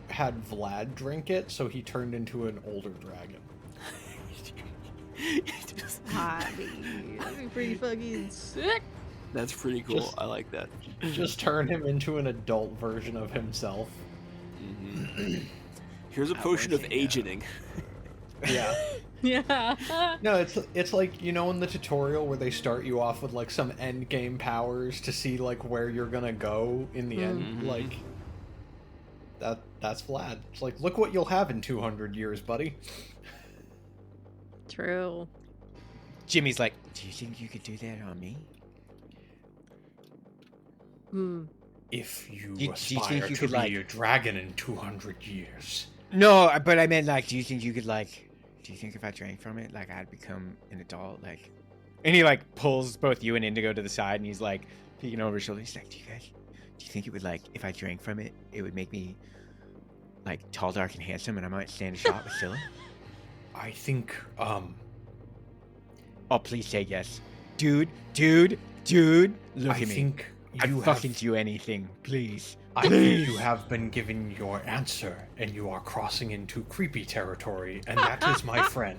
had Vlad drink it so he turned into an older dragon? That'd be pretty fucking sick. That's pretty cool. Just- I like that. Just turn him into an adult version of himself. Here's a potion of agening. Yeah. Yeah. No, it's like, you know, in the tutorial where they start you off with like some end game powers to see like where you're gonna go in the end. Mhm. Like that's Vlad. It's like, look what you'll have in 200 years, buddy. True. Jimmy's like, do you think you could do that on me? If you Do you aspire think you to could, be like- a dragon in 200 years. No, but I meant like, do you think if I drank from it, like I'd become an adult? Like, and he like pulls both you and Indigo to the side, and he's like peeking over his shoulder. He's like, do you think it would like, if I drank from it, it would make me like tall, dark, and handsome, and I might stand a shot with Scylla? I think, Oh, please say yes, dude. Look I at me. think I'd you fucking have, do anything, please. I think you have been given your answer, and you are crossing into creepy territory, and that is my friend.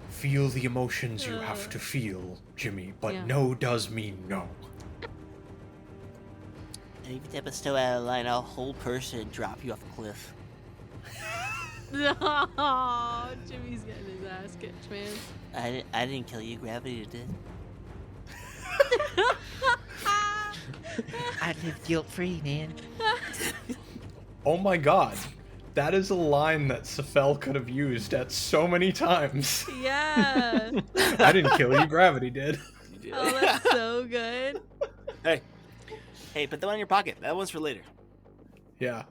Feel the emotions you have to feel, Jimmy, but Yeah. no does mean no. And if you step a stone out of line, I'll whole person and drop you off a cliff. Oh, Jimmy's getting his ass kicked, man. I didn't kill you, gravity did. I live guilt-free, man. Oh my god. That is a line that Sephel could have used at so many times. Yeah. I didn't kill you, gravity did. You did. Oh, that's so good. Hey, put that one in your pocket. That one's for later. Yeah.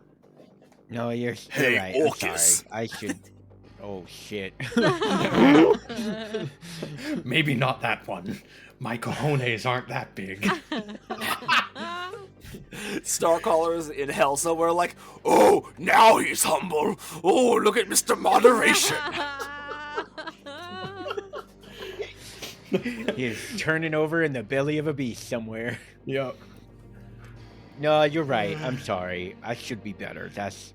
No, you're Hey, right. Orcus. I'm sorry. I should. Oh shit. Maybe not that one. My cojones aren't that big. Starcaller's in hell somewhere like, oh, now he's humble. Oh, look at Mr. Moderation. He's turning over in the belly of a beast somewhere. Yep. No, you're right. I'm sorry. I should be better. That's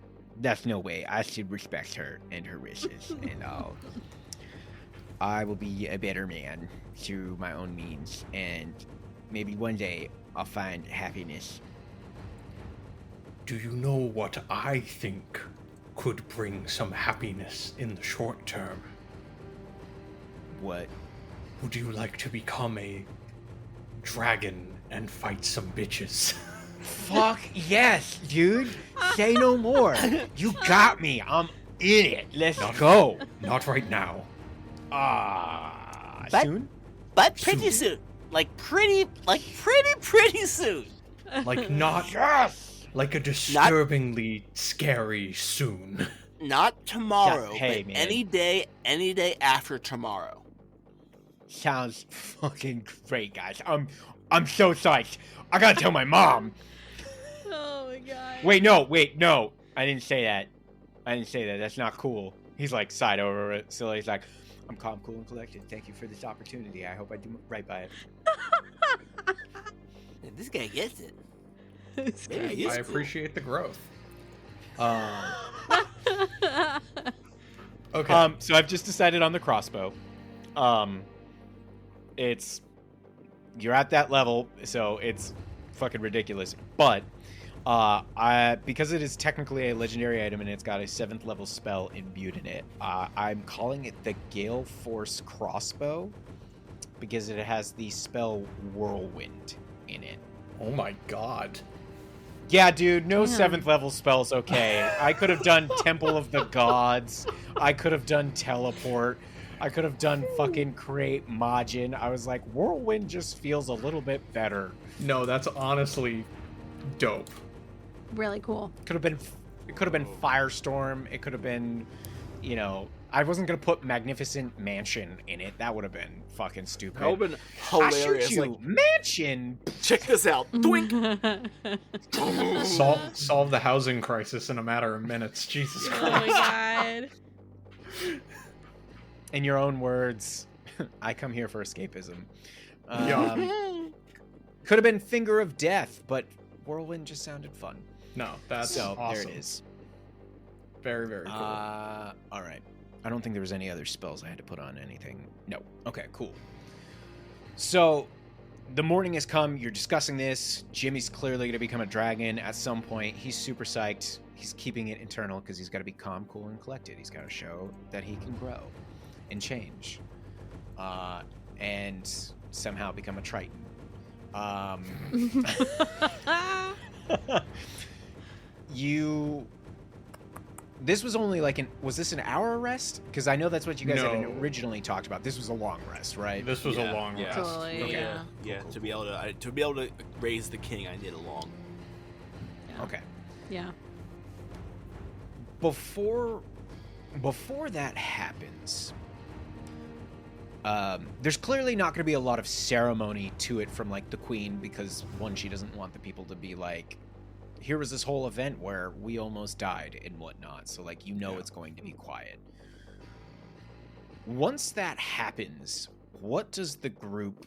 no way. I should respect her and her wishes, and I will be a better man through my own means, and maybe one day I'll find happiness. Do you know what I think could bring some happiness in the short term? What? Would you like to become a dragon and fight some bitches? Fuck yes, dude. Say no more. You got me. I'm in it. Let's go. Not right now. But- Soon? But pretty soon. Like pretty soon. Like not Yes. like a disturbingly scary soon. Not tomorrow, Yeah, hey, but man. any day after tomorrow. Sounds fucking great, guys. I'm so psyched. I gotta tell my mom. Oh my god. Wait, no. I didn't say that. That's not cool. He's like side over at Scylla. He's like, I'm calm, cool, and collected. Thank you for this opportunity. I hope I do right by it. This guy gets it. This Maybe guy- he is I cool. appreciate the growth. Okay. So I've just decided on the crossbow. It's you're at that level, so it's fucking ridiculous. But because it is technically a legendary item and it's got a 7th level spell imbued in it, I'm calling it the Gale Force crossbow because it has the spell Whirlwind in it. Oh my god. Yeah, dude, no Yeah. 7th level spells, okay. I could have done Temple of the Gods. I could have done Teleport. I could have done fucking Create Majin. I was like, Whirlwind just feels a little bit better. No, that's honestly dope. Really cool. It could have been Firestorm. It could have been, I wasn't gonna put Magnificent Mansion in it. That would have been fucking stupid. That would have been I shoot hilarious. you, Like, Mansion. check this out. Twink. Solve the housing crisis in a matter of minutes. Jesus Oh my Christ. god. In your own words, I come here for escapism. Yeah. Could have been Finger of Death, but Whirlwind just sounded fun. No, that's So awesome. there it is. Very, very cool. All right. I don't think there was any other spells I had to put on anything. No. Okay, cool. So the morning has come. You're discussing this. Jimmy's clearly going to become a dragon at some point. He's super psyched. He's keeping it internal because he's got to be calm, cool, and collected. He's got to show that he can grow and change and somehow become a Triton. This was only like was this an hour rest? Because I know that's what you guys had No. originally talked about. This was a long rest, right? This was Yeah, a long yeah. rest. Totally, Okay. yeah. Yeah, to be able to raise the king, I did a long. Okay. Yeah. Before that happens, there's clearly not going to be a lot of ceremony to it from like the queen because one, she doesn't want the people to be like, here was this whole event where we almost died and whatnot. So like, it's going to be quiet. Once that happens, what does the group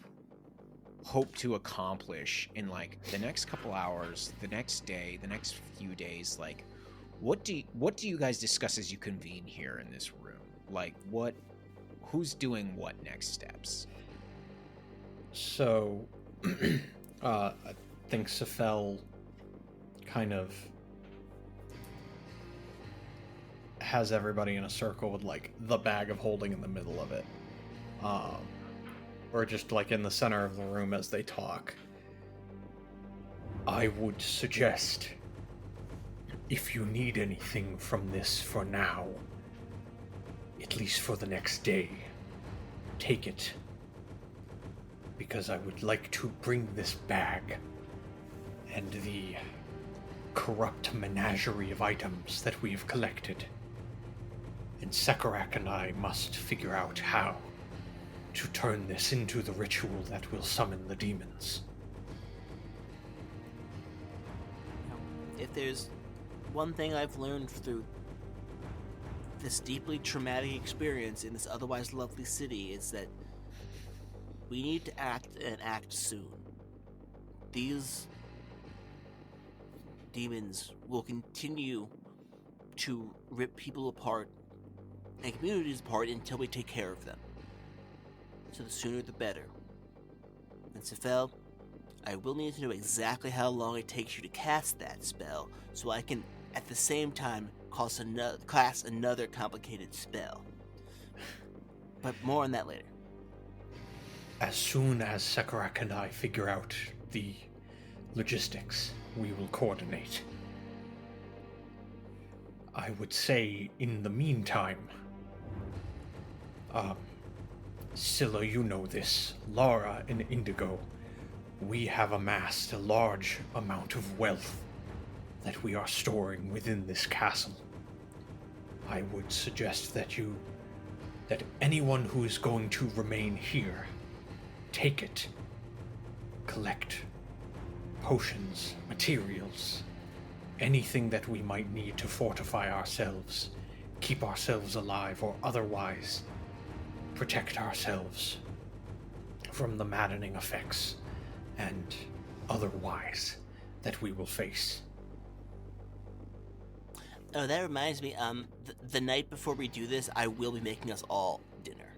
hope to accomplish in like the next couple hours, the next day, the next few days? Like, what do you guys discuss as you convene here in this room? Like, who's doing what next steps? So, I think Sephel kind of has everybody in a circle with like the bag of holding in the middle of it, or just like in the center of the room as they talk. I would suggest, if you need anything from this for now, at least for the next day, take it. Because I would like to bring this bag and the corrupt menagerie of items that we have collected. And Sekarak and I must figure out how to turn this into the ritual that will summon the demons. if there's one thing I've learned through this deeply traumatic experience in this otherwise lovely city, is that we need to act and act soon. These demons will continue to rip people apart and communities apart until we take care of them. So the sooner the better. And Sephel, I will need to know exactly how long it takes you to cast that spell, so I can, at the same time, cast another complicated spell. But more on that later. As soon as Sekarak and I figure out the logistics, we will coordinate. I would say, in the meantime, Scylla, you know this, Lara and Indigo, we have amassed a large amount of wealth that we are storing within this castle. I would suggest that anyone who is going to remain here, take it, collect potions, materials, anything that we might need to fortify ourselves, keep ourselves alive, or otherwise protect ourselves from the maddening effects and otherwise that we will face. Oh, that reminds me, the night before we do this, I will be making us all dinner.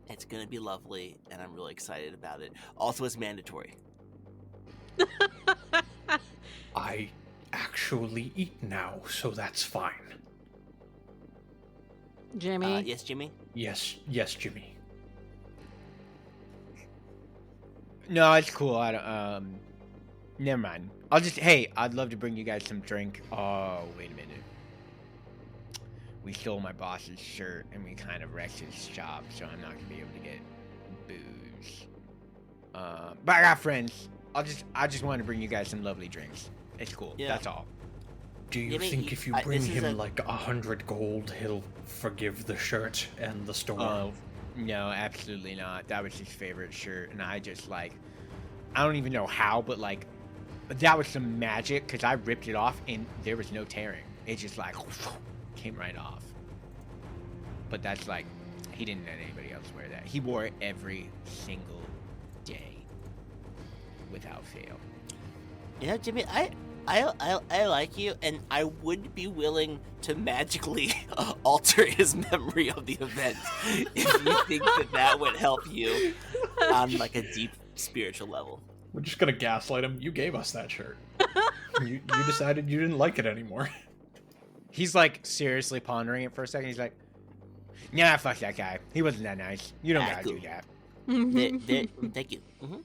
It's gonna be lovely, and I'm really excited about it. Also, it's mandatory. I actually eat now, so that's fine. Jimmy? Yes, Jimmy? Yes, Jimmy. No, it's cool. I don't, never mind. I'd love to bring you guys some drink. Oh, wait a minute. We stole my boss's shirt and we kind of wrecked his shop, so I'm not gonna be able to get booze. But I got friends. I just wanted to bring you guys some lovely drinks. It's cool. Yeah. That's all. Do you Jimmy, think if you this bring is him a- like 100 gold, he'll forgive the shirt and the store? Oh, no, absolutely not. That was his favorite shirt, and I just I don't even know how, but that was some magic, because I ripped it off and there was no tearing. It just came right off. But that's he didn't let anybody else wear that. He wore it every single day without fail. You know, Jimmy, I like you, and I would be willing to magically alter his memory of the event if you think that would help you on a deep spiritual level. We're just gonna gaslight him. You gave us that shirt. you decided you didn't like it anymore. He's seriously pondering it for a second. He's like, Nah, fuck that guy. He wasn't that nice. You don't gotta Cool. do that. Thank you. Mm-hmm.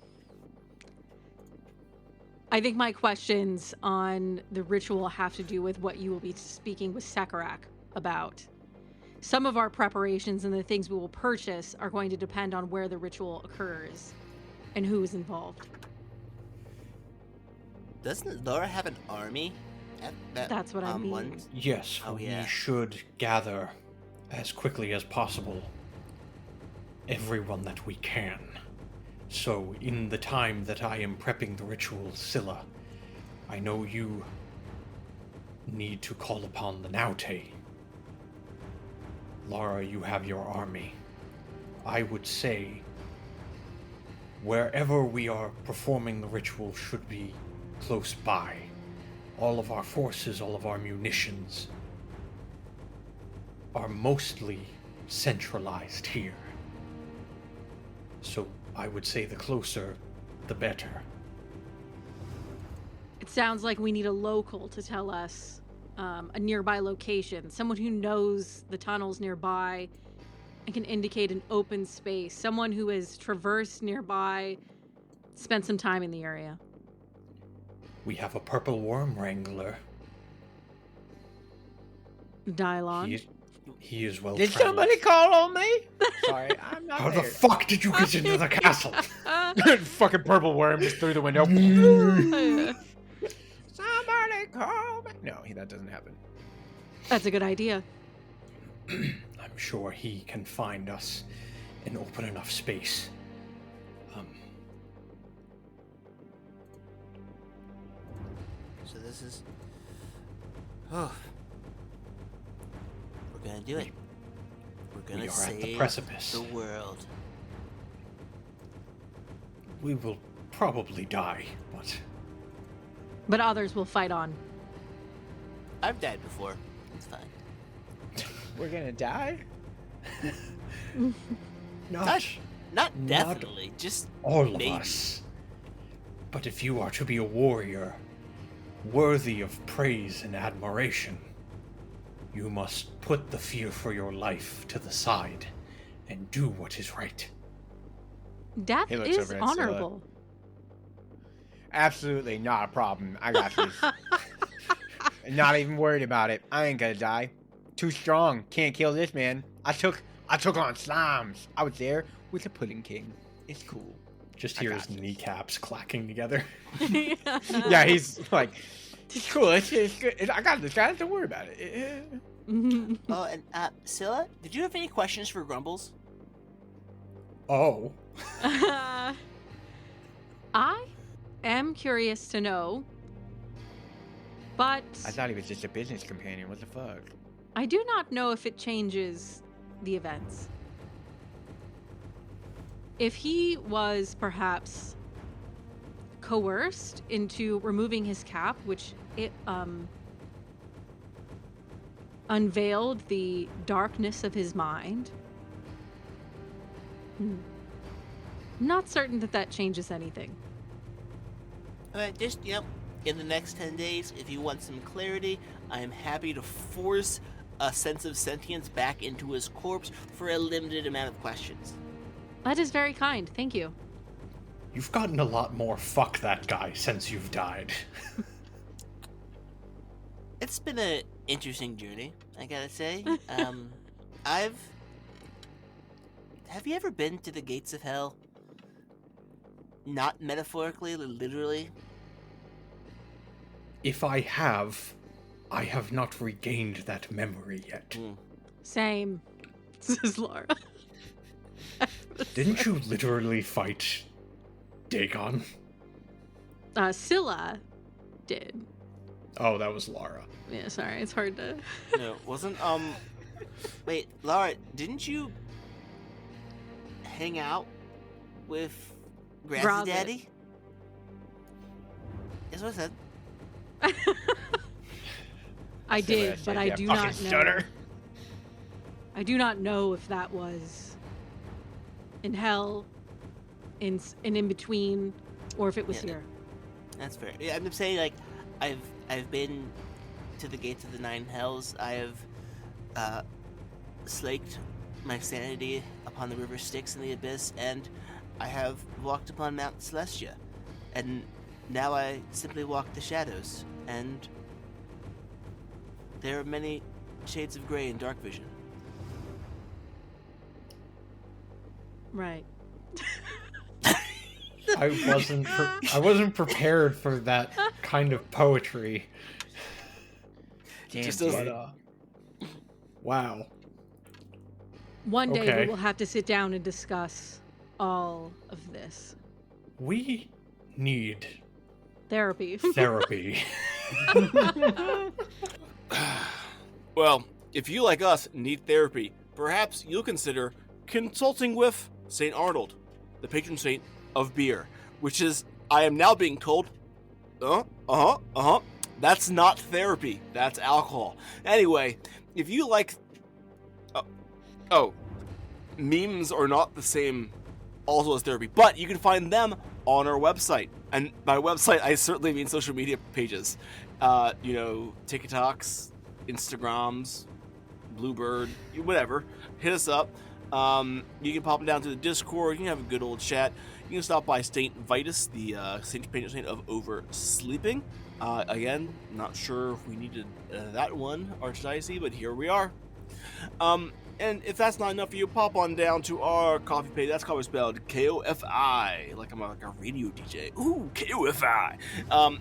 I think my questions on the ritual have to do with what you will be speaking with Sekarak about. Some of our preparations and the things we will purchase are going to depend on where the ritual occurs and who is involved. Doesn't Lara have an army? That's what I mean. One? Yes, Oh, yeah. we should gather as quickly as possible everyone that we can. So, in the time that I am prepping the ritual, Scylla, I know you need to call upon the Naute. Lara, you have your army. I would say wherever we are performing the ritual should be close by. All of our forces, all of our munitions are mostly centralized here. So I would say the closer, the better. It sounds like we need a local to tell us a nearby location, someone who knows the tunnels nearby and can indicate an open space, someone who has traversed nearby, spent some time in the area. We have a purple worm wrangler. Dylon. He is well Did traveled. somebody call on me? Sorry, I'm not How the there. fuck did you get into the castle? fucking purple worm just through the window. Somebody call me. No, that doesn't happen. That's a good idea. I'm sure he can find us an open enough space. So this is We're gonna do it. We're We gonna are at the save precipice. the world. We will probably die, But others will fight on. I've died before. It's fine. We're gonna die? Not definitely. Just all maybe. of us. But if you are to be a warrior, worthy of praise and admiration, you must put the fear for your life to the side and do what is right. Death He looks is over at Scylla. honorable. Absolutely not a problem. I got this. Not even worried about it. I ain't gonna die. Too strong. Can't kill this man. I took on slimes. I was there with the Pudding King. It's cool. Just I hear got his this. kneecaps clacking together. Yeah, he's like, it's cool. It's good. I got this, guys. Don't worry about it. Oh, and Scylla, did you have any questions for Grumbles? Oh. I am curious to know, but I thought he was just a business companion. What the fuck? I do not know if it changes the events. If he was perhaps coerced into removing his cap, which it unveiled the darkness of his mind. Not certain that changes anything. Okay, just, in the next 10 days, if you want some clarity, I am happy to force a sense of sentience back into his corpse for a limited amount of questions. That is very kind. Thank you. You've gotten a lot more fuck that guy since you've died. It's been an interesting journey, I gotta say. Have you ever been to the gates of hell? Not metaphorically, literally. If I have not regained that memory yet. Same. Says Lara. Didn't you literally fight Dagon? Scylla did. Oh, that was Lara. Yeah, sorry. It's hard to... No, wasn't, wait, Lara, didn't you hang out with Grassy Grab it. Daddy? That's what I said. I That's what did, said, but I yeah, do fucking not know. stutter. I do not know if that was in hell, in between, or if it was Yeah. here. That's fair. Yeah, I'm saying, like, I've been to the gates of the nine hells. I have slaked my sanity upon the river Styx in the abyss, and I have walked upon Mount Celestia, and now I simply walk the shadows, and there are many shades of gray in dark vision. Right. I wasn't prepared for that kind of poetry. Damn, Just dude. doesn't- Wow. One day Okay. we will have to sit down and discuss all of this. We need Therapy. therapy. Well, if you, like us, need therapy, perhaps you'll consider consulting with St. Arnold, the patron saint of beer, which is, I am now being told, that's not therapy, that's alcohol. Anyway, if you like, memes are not the same also as therapy, but you can find them on our website. And by website, I certainly mean social media pages. TikToks, Instagrams, Bluebird, whatever. Hit us up. You can pop down to the Discord. You can have a good old chat. You can stop by St. Vitus, the patron saint of oversleeping. Again, not sure if we needed that one, Archdiocese, but here we are. And if that's not enough for you, pop on down to our coffee page. That's coffee spelled K-O-F-I, like I'm like a radio DJ. Ooh, K-O-F-I.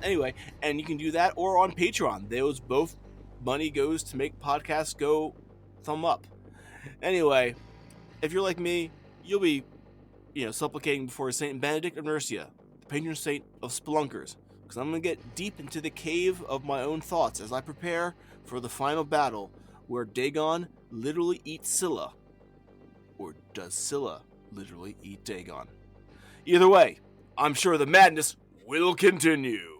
Anyway, and you can do that or on Patreon. Those both money goes to make podcasts go thumb up. Anyway, if you're like me, you'll be, supplicating before Saint Benedict of Nursia, the patron saint of spelunkers, because I'm going to get deep into the cave of my own thoughts as I prepare for the final battle where Dagon literally eats Scylla. Or does Scylla literally eat Dagon? Either way, I'm sure the madness will continue.